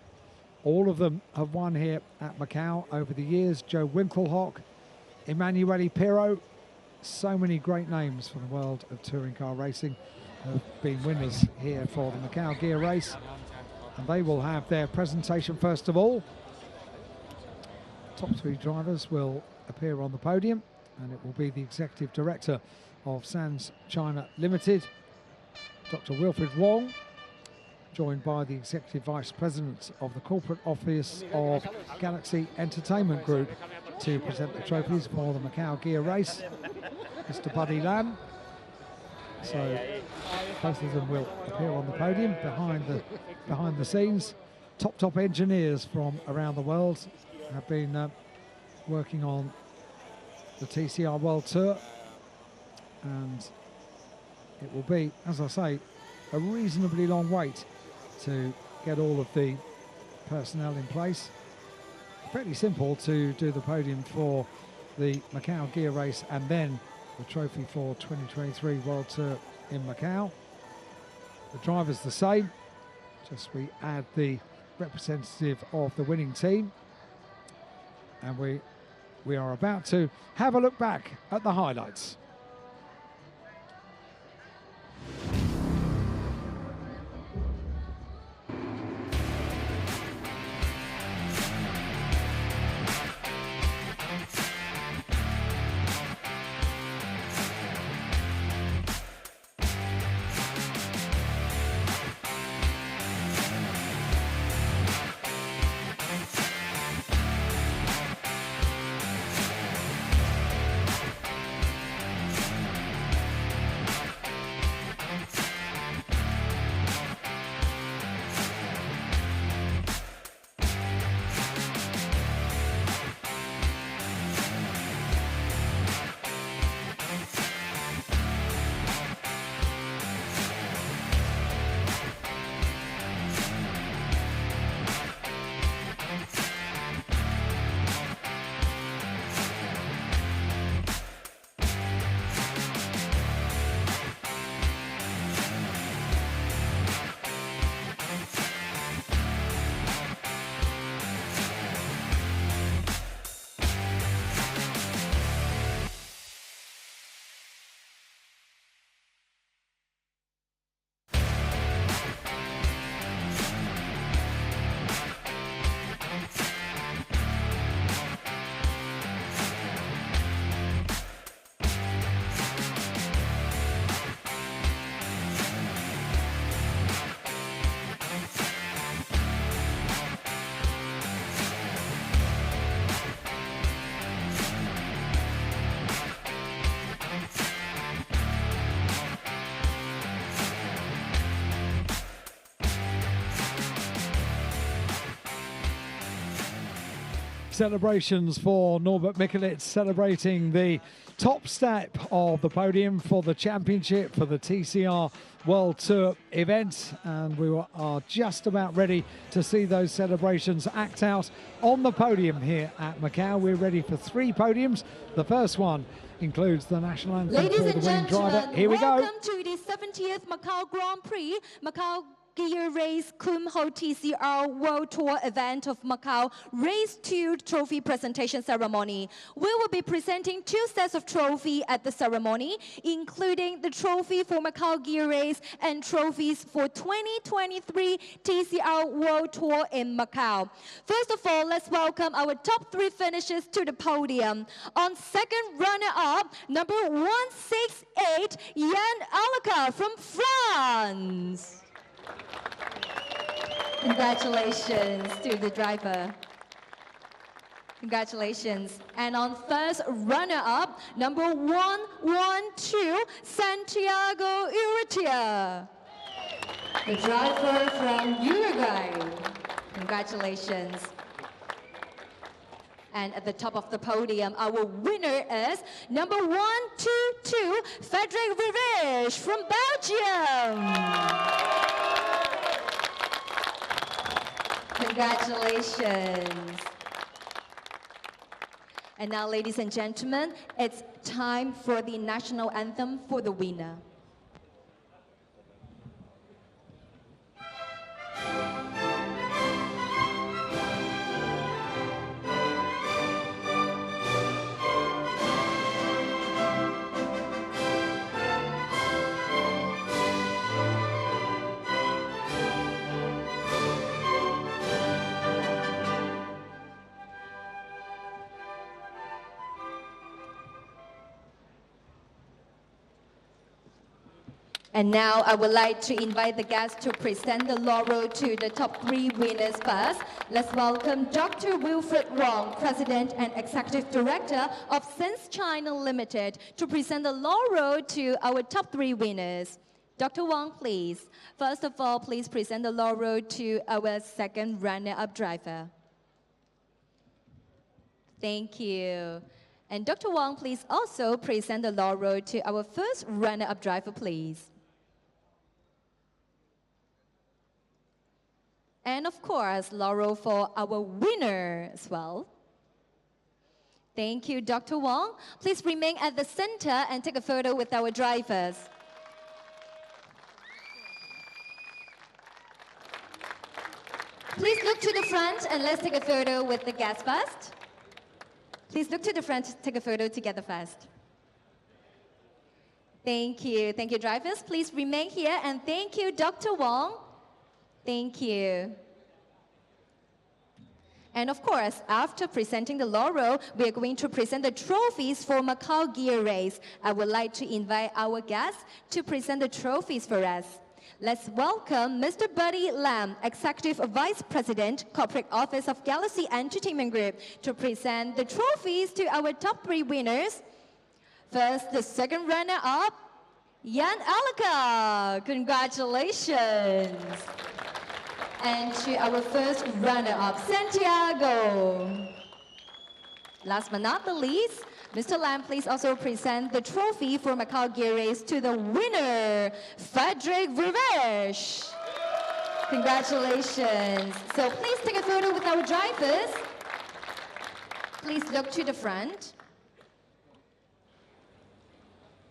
All of them have won here at Macau over the years. Joe Winkelhock, Emanuele Pirro. So many great names from the world of touring car racing have been winners here for the Macau Guia race. And they will have their presentation first of all. Top 3 drivers will appear on the podium, and it will be the Executive Director of Sands China Limited, Dr. Wilfred Wong, joined by the Executive Vice President of the Corporate Office of Galaxy Entertainment Group to present the trophies for the Macau Guia race, Mr. Buddy Lam. So both of them will appear on the podium behind the scenes. Top engineers from around the world have been working on the TCR World Tour, and it will be, as I say, a reasonably long wait to get all of the personnel in place. Fairly simple to do the podium for the Macau Guia race and then the trophy for 2023 World Tour in Macau. The driver's the same, just we add the representative of the winning team, and we are about to have a look back at the highlights. celebrations for Norbert Mikulec, celebrating the top step of the podium for the championship, for the TCR World Tour event, and we are just about ready to see those celebrations act out on the podium here at Macau. We're ready for 3 podiums. The first one includes the national anthem
Ladies
for the
and
winning driver.
gentlemen,
Here we go.
welcome to the 70th Macau Grand Prix, Macau Guia Race Kum Ho TCR World Tour event of Macau Race 2 trophy presentation ceremony. We will be presenting 2 sets of trophy at the ceremony, including the trophy for Macau Guia Race and trophies for 2023 TCR World Tour in Macau. First of all, let's welcome our top 3 finishers to the podium. On second runner-up, number 168, Jan Alaka from France. Congratulations to the driver. Congratulations. And on first runner-up, number 112, Santiago Urrutia, the driver from Uruguay. Congratulations. And at the top of the podium, our winner is number 122, Frederic Rivage from Belgium. Congratulations. And now, ladies and gentlemen, it's time for the national anthem for the winner. And now I would like to invite the guests to present the laurel to the top 3 winners first. Let's welcome Dr. Wilfred Wong, President and Executive Director of Sense China Limited, to present the laurel to our top 3 winners. Dr. Wong, please. First of all, please present the laurel to our second runner-up driver. Thank you. And Dr. Wong, please also present the laurel to our first runner-up driver, please. And of course, laurel for our winner as well. Thank you, Dr. Wong. Please remain at the center and take a photo with our drivers. Please look to the front and let's take a photo with the guests first. Please look to the front to take a photo together first. Thank you. Thank you, drivers. Please remain here. And thank you, Dr. Wong. Thank you. And of course, after presenting the laurel, we are going to present the trophies for Macau Guia Race. I would like to invite our guests to present the trophies for us. Let's welcome Mr. Buddy Lam, Executive Vice President, Corporate Office of Galaxy Entertainment Group, to present the trophies to our top 3 winners. First, the second runner-up, Jan Alaka. Congratulations. And to our first runner-up, Santiago. Last but not the least, Mr. Lam, please also present the trophy for Macau Guia Race to the winner, Frederic Rivage. Congratulations. So please take a photo with our drivers. Please look to the front.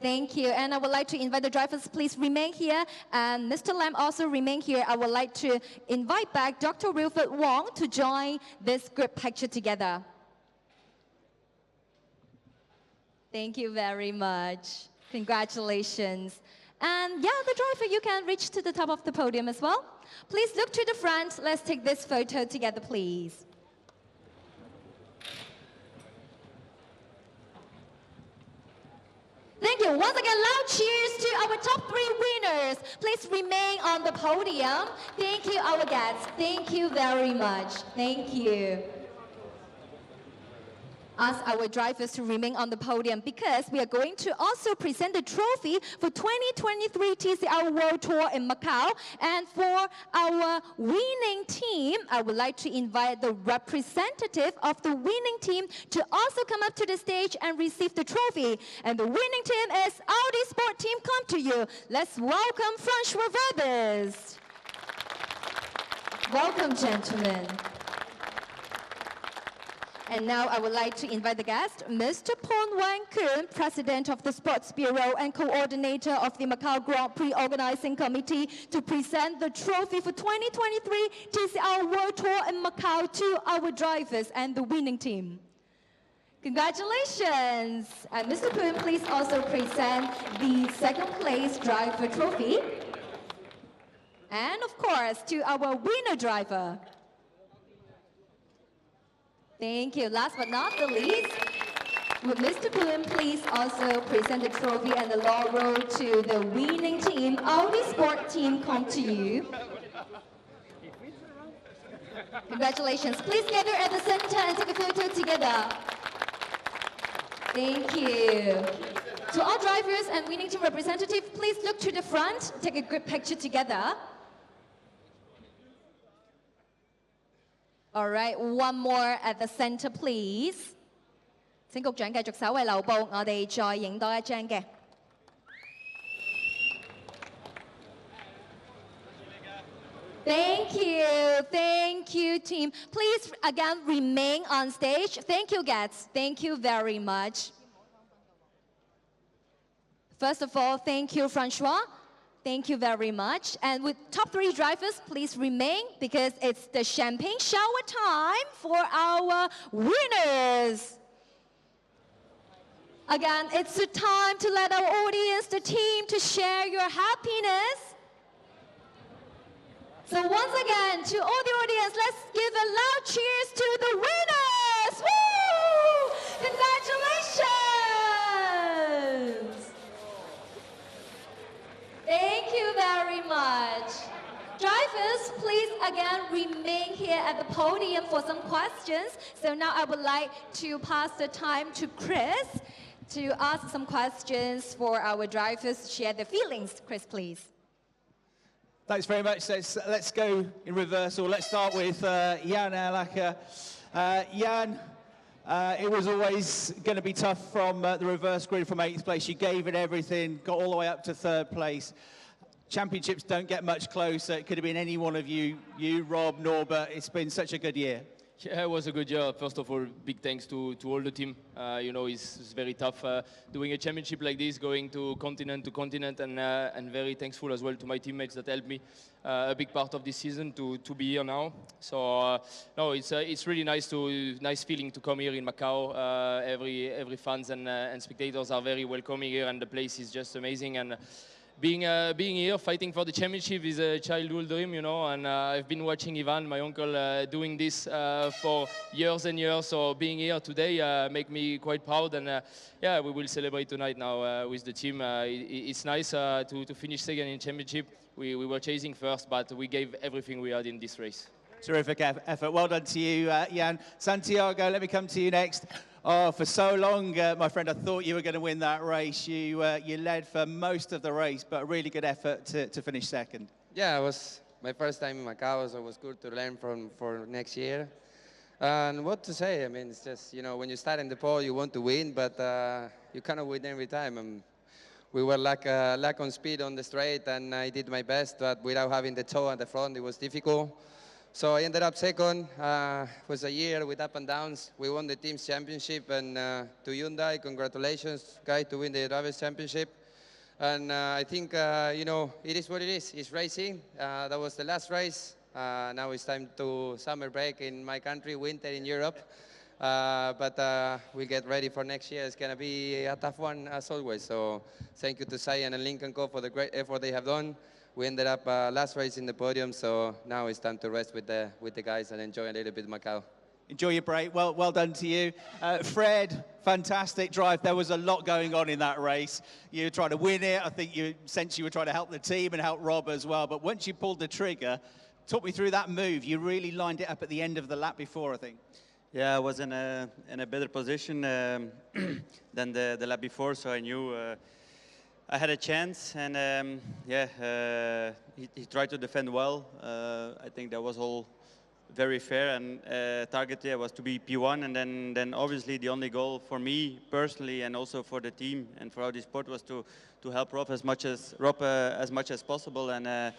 Thank you. And I would like to invite the drivers, please remain here. And Mr. Lam also remain here. I would like to invite back Dr. Wilfred Wong to join this group picture together. Thank you very much. Congratulations. And yeah, the driver, you can reach to the top of the podium as well. Please look to the front. Let's take this photo together, please. Thank you. Once again, loud cheers to our top 3 winners. Please remain on the podium. Thank you, our guests. Thank you very much. Thank you. ask our drivers to remain on the podium because we are going to also present the trophy for 2023 TCR World Tour in Macau. And for our winning team, I would like to invite the representative of the winning team to also come up to the stage and receive the trophy. And the winning team is Audi Sport Team. Come to you. Let's welcome Francois Verbers. Welcome, gentlemen. And now I would like to invite the guest, Mr. Pon Wang Kun, President of the Sports Bureau and Coordinator of the Macau Grand Prix Organizing Committee, to present the trophy for 2023 TCR World Tour in Macau to our drivers and the winning team. Congratulations! And Mr. Kun, please also present the second place driver trophy. And of course, to our winner driver. Thank you. Last but not the least, would Mr. Poon please also present the trophy and the laurel to the winning team. Audi Sport Team, come to you. Congratulations. Please gather at the center and take a photo together. Thank you. To all drivers and winning team representatives, please look to the front, take a group picture together. All right, one more at the center, please. 請局長繼續稍為留步，我哋再影多一張嘅。Thank you, team. Please again remain on stage. Thank you, guests. Thank you very much. First of all, thank you, Francois. Thank you very much. And with top 3 drivers, please remain because it's the champagne shower time for our winners. Again, it's the time to let our audience, the team, to share your happiness. So once again, to all the audience, let's give a loud cheers to the winners! Woo! Congratulations! Thank you very much. Drivers, please again remain here at the podium for some questions. So now I would like to pass the time to Chris to ask some questions for our drivers, share their feelings. Chris, please.
Thanks very much. Let's go in reverse, or let's start with Jan Erlacher. Jan, it was always going to be tough from the reverse grid from 8th place. You gave it everything, got all the way up to 3rd place. Championships don't get much closer. It could have been any one of you, Rob, Norbert. It's been such a good year.
Yeah, it was a good year. First of all, big thanks to all the team. You know, it's very tough doing a championship like this, going to continent, and very thankful as well to my teammates that helped me a big part of this season to be here now. So no, it's really nice feeling to come here in Macau. Every fans and spectators are very welcoming here, and the place is just amazing. And being here, fighting for the championship is a childhood dream, you know, and I've been watching Ivan, my uncle, doing this for years and years, so being here today make me quite proud, and yeah, we will celebrate tonight now with the team. It's nice to finish second in championship. We were chasing first, but we gave everything we had in this race.
Terrific effort. Well done to you, Jan. Santiago, let me come to you next. Oh, for so long, my friend, I thought you were going to win that race. You led for most of the race, but a really good effort to finish second.
Yeah, it was my first time in Macau, so it was good to learn for next year. And what to say? I mean, it's just, you know, when you start in the pole, you want to win, but you cannot win every time. And we were lack on speed on the straight, and I did my best, but without having the toe at the front, it was difficult. So I ended up second. It was a year with up and downs. We won the team's championship, and to Hyundai, congratulations, guys, to win the drivers' championship. And I think, you know, it is what it is. It's racing. That was the last race. Now it's time to summer break in my country, winter in Europe. But we'll get ready for next year. It's going to be a tough one, as always. So thank you to Cyan and Lincoln Co. for the great effort they have done. We ended up last race in the podium, so now it's time to rest with the guys and enjoy a little bit of Macau.
Enjoy your break. Well done to you. Fred, fantastic drive. There was a lot going on in that race. You were trying to win it. I think you were trying to help the team and help Rob as well. But once you pulled the trigger, talk me through that move. You really lined it up at the end of the lap before, I think.
Yeah, I was in a better position than the lap before, so I knew I had a chance, and he tried to defend well. I think that was all very fair, and target was to be P1, and then obviously the only goal for me personally and also for the team and for Audi Sport was to help Rob as much as possible, and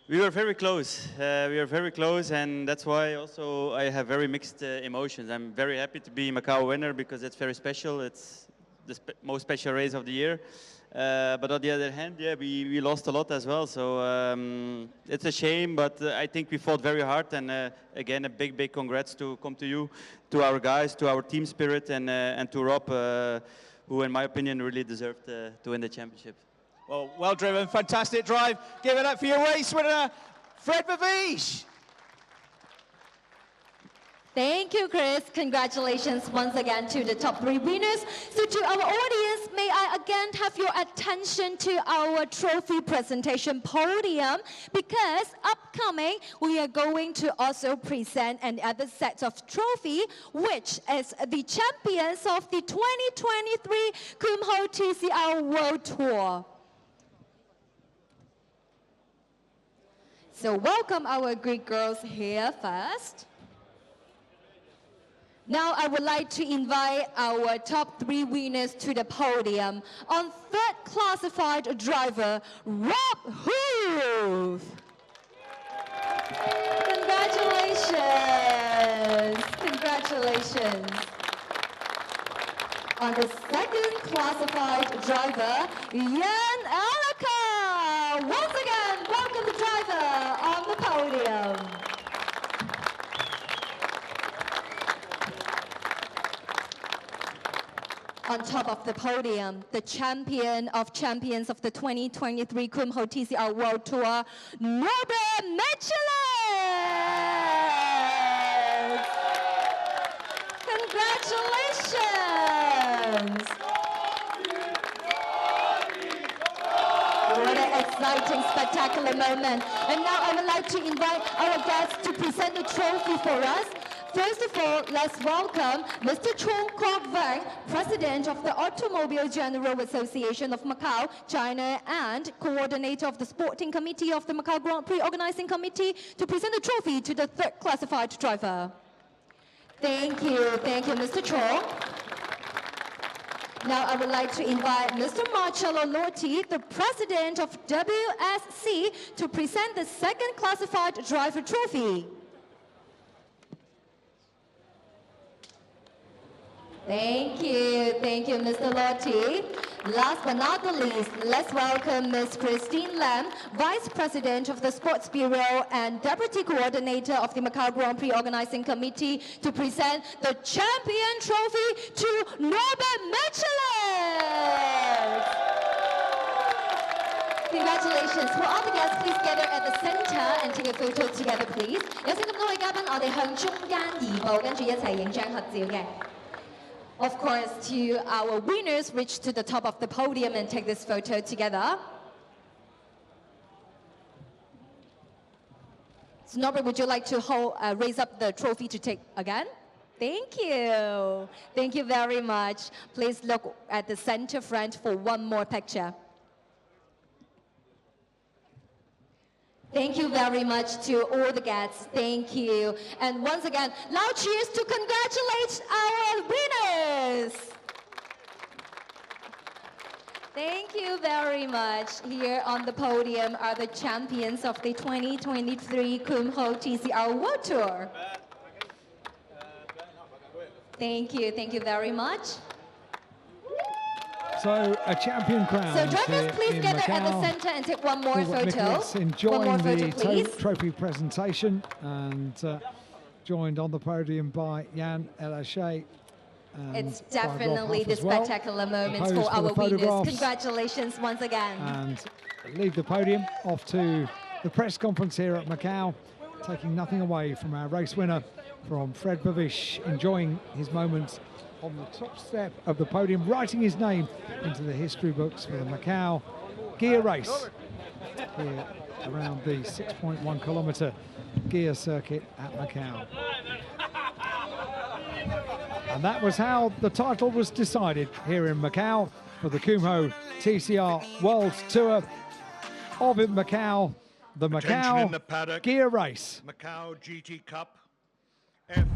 we were very close. And that's why also I have very mixed emotions. I'm very happy to be Macau winner because it's very special. It's the most special race of the year. But on the other hand, yeah, we lost a lot as well. So it's a shame, but I think we fought very hard. And again, a big congrats to come to you, to our guys, to our team spirit, and to Rob, who in my opinion really deserved to win the championship.
Well driven, fantastic drive. Give it up for your race winner, Fred Babish.
Thank you, Chris. Congratulations once again to the top 3 winners. So to our audience, may I again have your attention to our trophy presentation podium, because upcoming we are going to also present another set of trophy, which is the champions of the 2023 Kumho TCR World Tour. So welcome our Greek girls here first. Now I would like to invite our top 3 winners to the podium. On 3rd classified driver, Rob Hoof. Congratulations. Congratulations. On the 2nd classified driver, Jan Alaka. Once again, welcome the driver on the podium. On top of the podium, the champion of champions of the 2023 Kumho TCR World Tour, Norbert Michelin! Congratulations! What an exciting, spectacular moment. And now I would like to invite our guests to present the trophy for us. First of all, let's welcome Mr. Chong Kok Vang, President of the Automobile General Association of Macau, China, and coordinator of the Sporting Committee of the Macau Grand Prix Organizing Committee, to present the trophy to the 3rd classified driver. Thank you, Mr. Chong. Now I would like to invite Mr. Marcello Lotti, the President of WSC, to present the 2nd classified driver trophy. Thank you, Mr. Lotti. Last but not the least, let's welcome Ms. Christine Lam, Vice President of the Sports Bureau and Deputy Coordinator of the Macau Grand Prix Organizing Committee, to present the champion trophy to Norbert Michelin. Congratulations. For all the guests, please gather at the center and take a photo together, please. 有請咁多位嘉賓，我哋向中間移步，跟住一齊影張合照嘅。Of course, to our winners, reach to the top of the podium and take this photo together. So Norbert, would you like to raise up the trophy to take again? Thank you. Thank you very much. Please look at the center front for one more picture. Thank you very much to all the guests. Thank you. And once again, loud cheers to congratulate our winners. Thank you very much. Here on the podium are the champions of the 2023 Kumho TCR World Tour. Thank you very much.
So a champion crown.
So drivers, please gather at the center and take one more photo.
Enjoying the trophy presentation, and joined on the podium by Jan Elachet.
It's definitely the spectacular moments for our winners. Congratulations once again.
And leave the podium off to the press conference here at Macau, taking nothing away from our race winner, from Fred Babish, enjoying his moments on the top step of the podium, writing his name into the history books for the Macau Guia race here around the 6.1 kilometre Guia circuit at Macau. And that was how the title was decided here in Macau for the Kumho TCR World Tour of Macau, the Macau
in the paddock,
Gear Race.
Macau GT Cup F